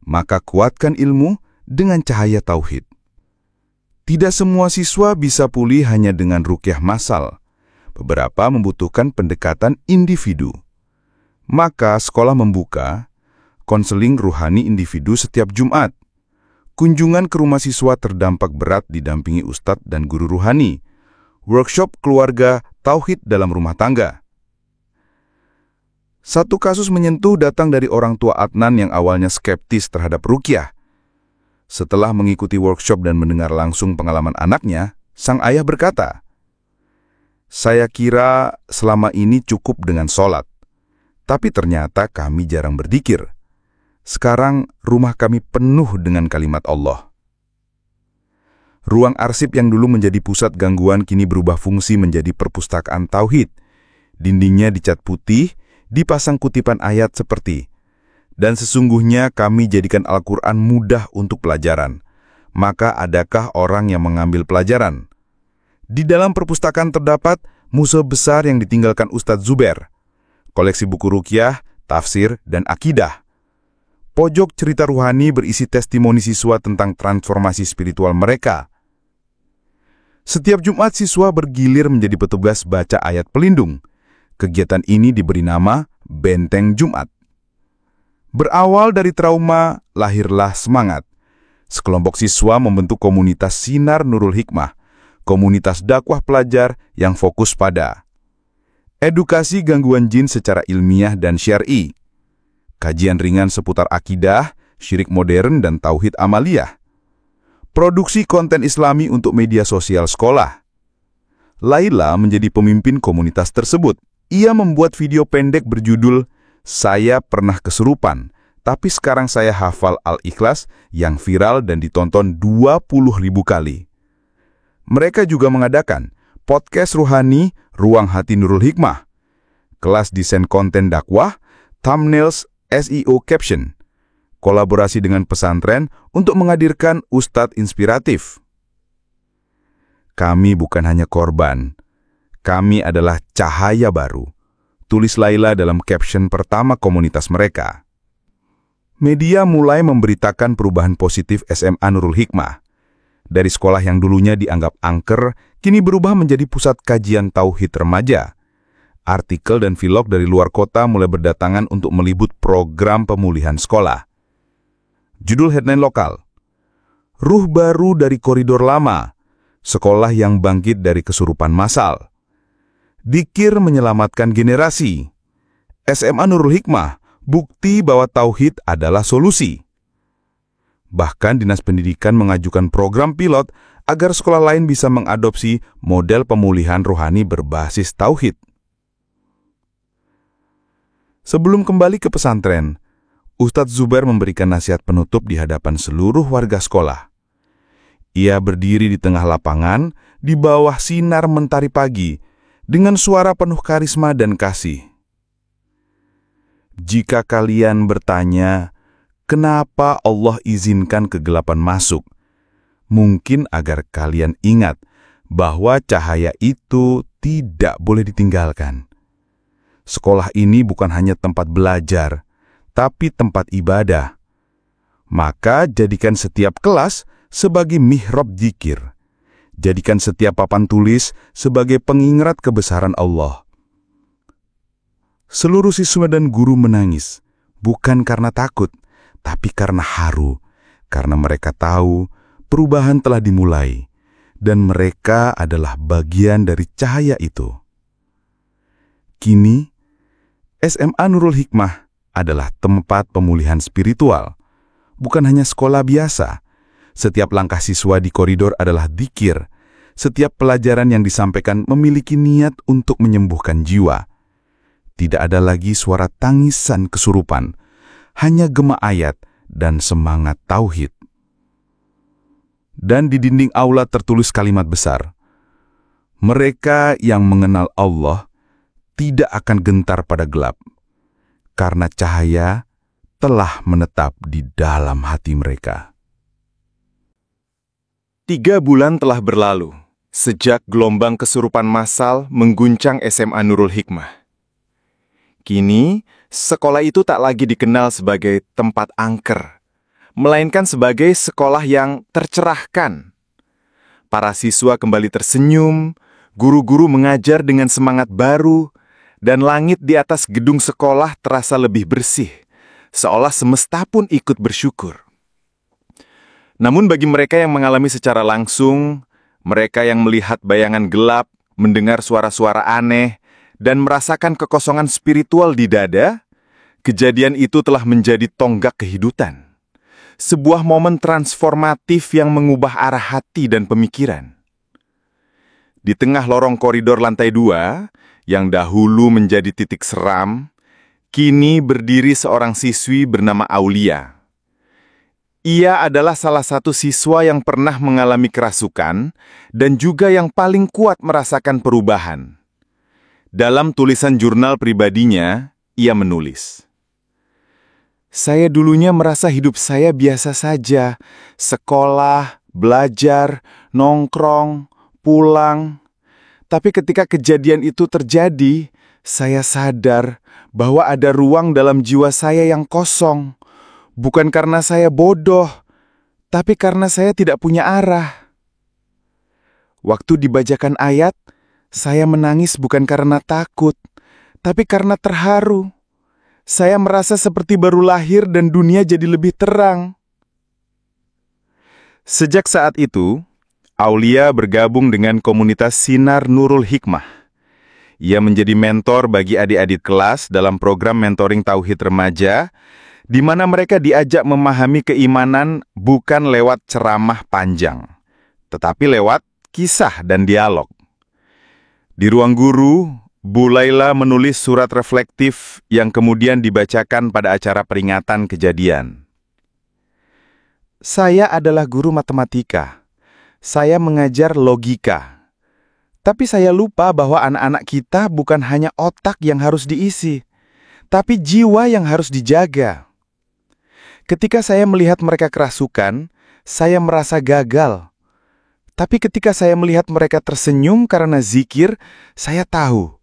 Maka kuatkan ilmu dengan cahaya tauhid. Tidak semua siswa bisa pulih hanya dengan ruqyah massal. Beberapa membutuhkan pendekatan individu. Maka sekolah membuka konseling ruhani individu setiap Jumat. Kunjungan ke rumah siswa terdampak berat didampingi ustadz dan guru ruhani. Workshop keluarga tauhid dalam rumah tangga. Satu kasus menyentuh datang dari orang tua Adnan yang awalnya skeptis terhadap ruqyah. Setelah mengikuti workshop dan mendengar langsung pengalaman anaknya, sang ayah berkata, "Saya kira selama ini cukup dengan sholat, tapi ternyata kami jarang berzikir. Sekarang rumah kami penuh dengan kalimat Allah." Ruang arsip yang dulu menjadi pusat gangguan kini berubah fungsi menjadi perpustakaan tauhid. Dindingnya dicat putih, dipasang kutipan ayat seperti, "Dan sesungguhnya kami jadikan Al-Quran mudah untuk pelajaran. Maka adakah orang yang mengambil pelajaran?" Di dalam perpustakaan terdapat mushaf besar yang ditinggalkan Ustadz Zubair, koleksi buku ruqyah, tafsir, dan akidah. Pojok cerita ruhani berisi testimoni siswa tentang transformasi spiritual mereka. Setiap Jumat siswa bergilir menjadi petugas baca ayat pelindung. Kegiatan ini diberi nama Benteng Jumat. Berawal dari trauma, lahirlah semangat. Sekelompok siswa membentuk komunitas Sinar Nurul Hikmah, komunitas dakwah pelajar yang fokus pada edukasi gangguan jin secara ilmiah dan syar'i, kajian ringan seputar akidah, syirik modern, dan tauhid amaliyah, produksi konten islami untuk media sosial sekolah. Laila menjadi pemimpin komunitas tersebut. Ia membuat video pendek berjudul "Saya Pernah Kesurupan, Tapi Sekarang Saya Hafal Al-Ikhlas" yang viral dan ditonton 20.000 kali. Mereka juga mengadakan podcast ruhani Ruang Hati Nurul Hikmah, kelas desain konten dakwah, thumbnails, SEO caption, kolaborasi dengan pesantren untuk menghadirkan ustadz inspiratif. "Kami bukan hanya korban, kami adalah cahaya baru," tulis Laila dalam caption pertama komunitas mereka. Media mulai memberitakan perubahan positif SMA Nurul Hikmah. Dari sekolah yang dulunya dianggap angker, kini berubah menjadi pusat kajian tauhid remaja. Artikel dan vlog dari luar kota mulai berdatangan untuk meliput program pemulihan sekolah. Judul headline lokal, "Ruh Baru dari Koridor Lama, Sekolah yang Bangkit dari Kesurupan Massal. Dzikir Menyelamatkan Generasi. SMA Nurul Hikmah, bukti bahwa tauhid adalah solusi." Bahkan Dinas Pendidikan mengajukan program pilot agar sekolah lain bisa mengadopsi model pemulihan rohani berbasis tauhid. Sebelum kembali ke pesantren, Ustadz Zubair memberikan nasihat penutup di hadapan seluruh warga sekolah. Ia berdiri di tengah lapangan, di bawah sinar mentari pagi, dengan suara penuh karisma dan kasih. "Jika kalian bertanya, kenapa Allah izinkan kegelapan masuk? Mungkin agar kalian ingat bahwa cahaya itu tidak boleh ditinggalkan. Sekolah ini bukan hanya tempat belajar, tapi tempat ibadah. Maka jadikan setiap kelas sebagai mihrab dzikir. Jadikan setiap papan tulis sebagai pengingat kebesaran Allah." Seluruh siswa dan guru menangis, bukan karena takut, tapi karena haru, karena mereka tahu perubahan telah dimulai, dan mereka adalah bagian dari cahaya itu. Kini, SMA Nurul Hikmah adalah tempat pemulihan spiritual, bukan hanya sekolah biasa. Setiap langkah siswa di koridor adalah dzikir. Setiap pelajaran yang disampaikan memiliki niat untuk menyembuhkan jiwa. Tidak ada lagi suara tangisan kesurupan, hanya gema ayat dan semangat tauhid. Dan di dinding aula tertulis kalimat besar, "Mereka yang mengenal Allah tidak akan gentar pada gelap, karena cahaya telah menetap di dalam hati mereka."
3 bulan telah berlalu sejak gelombang kesurupan massal mengguncang SMA Nurul Hikmah. Kini, sekolah itu tak lagi dikenal sebagai tempat angker, melainkan sebagai sekolah yang tercerahkan. Para siswa kembali tersenyum, guru-guru mengajar dengan semangat baru, dan langit di atas gedung sekolah terasa lebih bersih, seolah semesta pun ikut bersyukur. Namun bagi mereka yang mengalami secara langsung, mereka yang melihat bayangan gelap, mendengar suara-suara aneh, dan merasakan kekosongan spiritual di dada, kejadian itu telah menjadi tonggak kehidupan. Sebuah momen transformatif yang mengubah arah hati dan pemikiran. Di tengah lorong koridor lantai 2, yang dahulu menjadi titik seram, kini berdiri seorang siswi bernama Aulia. Ia adalah salah satu siswa yang pernah mengalami kerasukan dan juga yang paling kuat merasakan perubahan. Dalam tulisan jurnal pribadinya, ia menulis, "Saya dulunya merasa hidup saya biasa saja, sekolah, belajar, nongkrong, pulang. Tapi ketika kejadian itu terjadi, saya sadar bahwa ada ruang dalam jiwa saya yang kosong. Bukan karena saya bodoh, tapi karena saya tidak punya arah. Waktu dibacakan ayat, saya menangis bukan karena takut, tapi karena terharu. Saya merasa seperti baru lahir dan dunia jadi lebih terang." Sejak saat itu, Aulia bergabung dengan komunitas Sinar Nurul Hikmah. Ia menjadi mentor bagi adik-adik kelas dalam program mentoring Tauhid Remaja, di mana mereka diajak memahami keimanan bukan lewat ceramah panjang, tetapi lewat kisah dan dialog. Di ruang guru, Bu Laila menulis surat reflektif yang kemudian dibacakan pada acara peringatan kejadian. "Saya adalah guru matematika. Saya mengajar logika. Tapi saya lupa bahwa anak-anak kita bukan hanya otak yang harus diisi, tapi jiwa yang harus dijaga. Ketika saya melihat mereka kerasukan, saya merasa gagal. Tapi ketika saya melihat mereka tersenyum karena zikir, saya tahu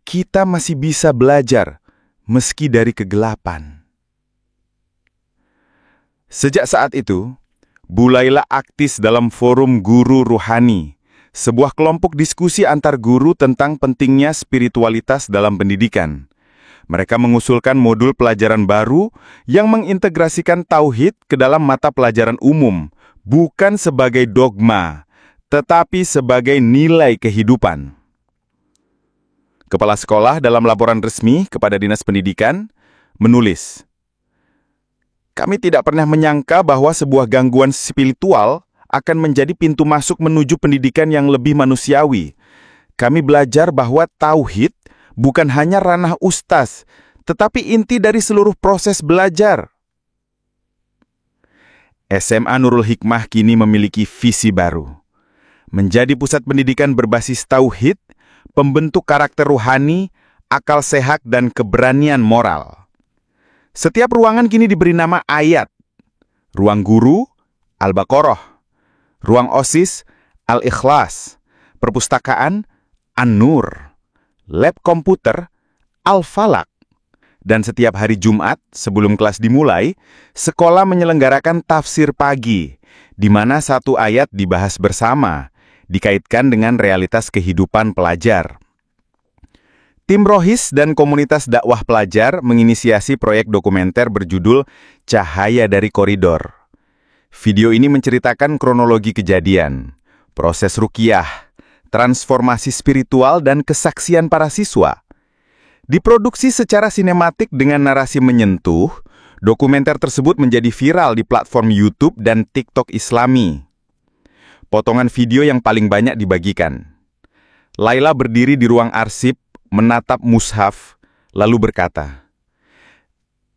kita masih bisa belajar meski dari kegelapan." Sejak saat itu, Bu Laila aktif dalam forum Guru Ruhani, sebuah kelompok diskusi antar guru tentang pentingnya spiritualitas dalam pendidikan. Mereka mengusulkan modul pelajaran baru yang mengintegrasikan tauhid ke dalam mata pelajaran umum, bukan sebagai dogma, tetapi sebagai nilai kehidupan. Kepala sekolah dalam laporan resmi kepada Dinas Pendidikan menulis, "Kami tidak pernah menyangka bahwa sebuah gangguan spiritual akan menjadi pintu masuk menuju pendidikan yang lebih manusiawi. Kami belajar bahwa tauhid bukan hanya ranah ustaz, tetapi inti dari seluruh proses belajar." SMA Nurul Hikmah kini memiliki visi baru. Menjadi pusat pendidikan berbasis tauhid, pembentuk karakter ruhani, akal sehat, dan keberanian moral. Setiap ruangan kini diberi nama ayat. Ruang guru, Al-Baqarah. Ruang OSIS, Al-Ikhlas. Perpustakaan, An-Nur. Lab komputer, Al-Falaq. Dan setiap hari Jumat, sebelum kelas dimulai, sekolah menyelenggarakan tafsir pagi, di mana satu ayat dibahas bersama, dikaitkan dengan realitas kehidupan pelajar. Tim Rohis dan komunitas dakwah pelajar menginisiasi proyek dokumenter berjudul Cahaya dari Koridor. Video ini menceritakan kronologi kejadian, proses ruqyah, transformasi spiritual, dan kesaksian para siswa. Diproduksi secara sinematik dengan narasi menyentuh, dokumenter tersebut menjadi viral di platform YouTube dan TikTok Islami. Potongan video yang paling banyak dibagikan. Laila berdiri di ruang arsip, menatap mushaf,
lalu berkata,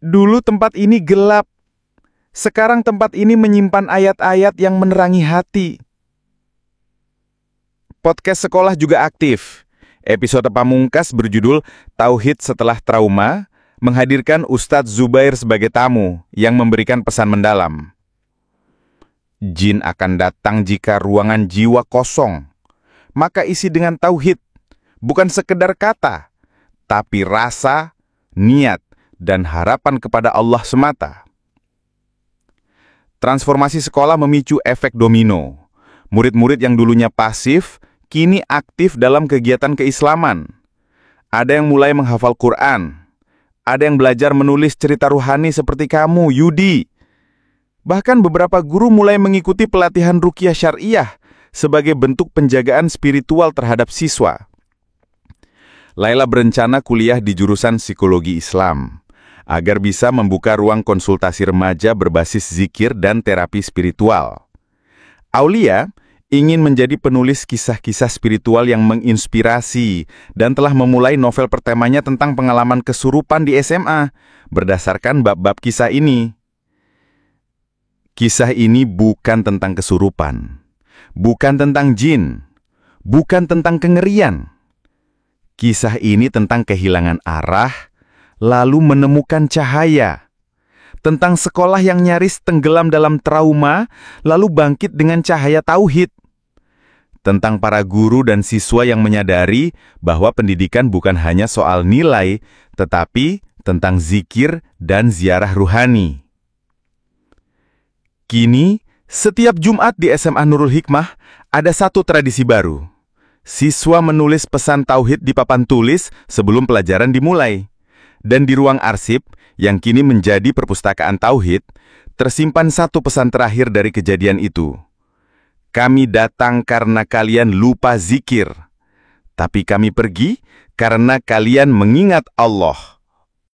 "Dulu tempat ini gelap. Sekarang tempat ini menyimpan ayat-ayat yang menerangi hati." Podcast sekolah juga aktif. Episode pamungkas berjudul Tauhid Setelah Trauma menghadirkan Ustadz Zubair sebagai tamu yang memberikan pesan mendalam. Jin akan datang jika ruangan jiwa kosong. Maka isi dengan tauhid, bukan sekedar kata, tapi rasa, niat, dan harapan kepada Allah semata. Transformasi sekolah memicu efek domino. Murid-murid yang dulunya pasif, kini aktif dalam kegiatan keislaman. Ada yang mulai menghafal Quran. Ada yang belajar menulis cerita ruhani seperti kamu, Yudi. Bahkan beberapa guru mulai mengikuti pelatihan ruqyah syariah sebagai bentuk penjagaan spiritual terhadap siswa. Laila berencana kuliah di jurusan psikologi Islam, agar bisa membuka ruang konsultasi remaja berbasis zikir dan terapi spiritual. Aulia ingin menjadi penulis kisah-kisah spiritual yang menginspirasi dan telah memulai novel pertamanya tentang pengalaman kesurupan di SMA berdasarkan bab-bab kisah ini. Kisah ini bukan tentang kesurupan, bukan tentang jin, bukan tentang kengerian. Kisah ini tentang kehilangan arah, lalu menemukan cahaya. Tentang sekolah yang nyaris tenggelam dalam trauma, lalu bangkit dengan cahaya tauhid. Tentang para guru dan siswa yang menyadari bahwa pendidikan bukan hanya soal nilai, tetapi tentang zikir dan ziarah ruhani. Kini, setiap Jumat di SMA Nurul Hikmah, ada satu tradisi baru. Siswa menulis pesan tauhid di papan tulis sebelum pelajaran dimulai. Dan di ruang arsip, yang kini menjadi perpustakaan tauhid, tersimpan satu pesan terakhir dari kejadian itu. Kami datang karena kalian lupa zikir, tapi kami pergi karena kalian mengingat Allah.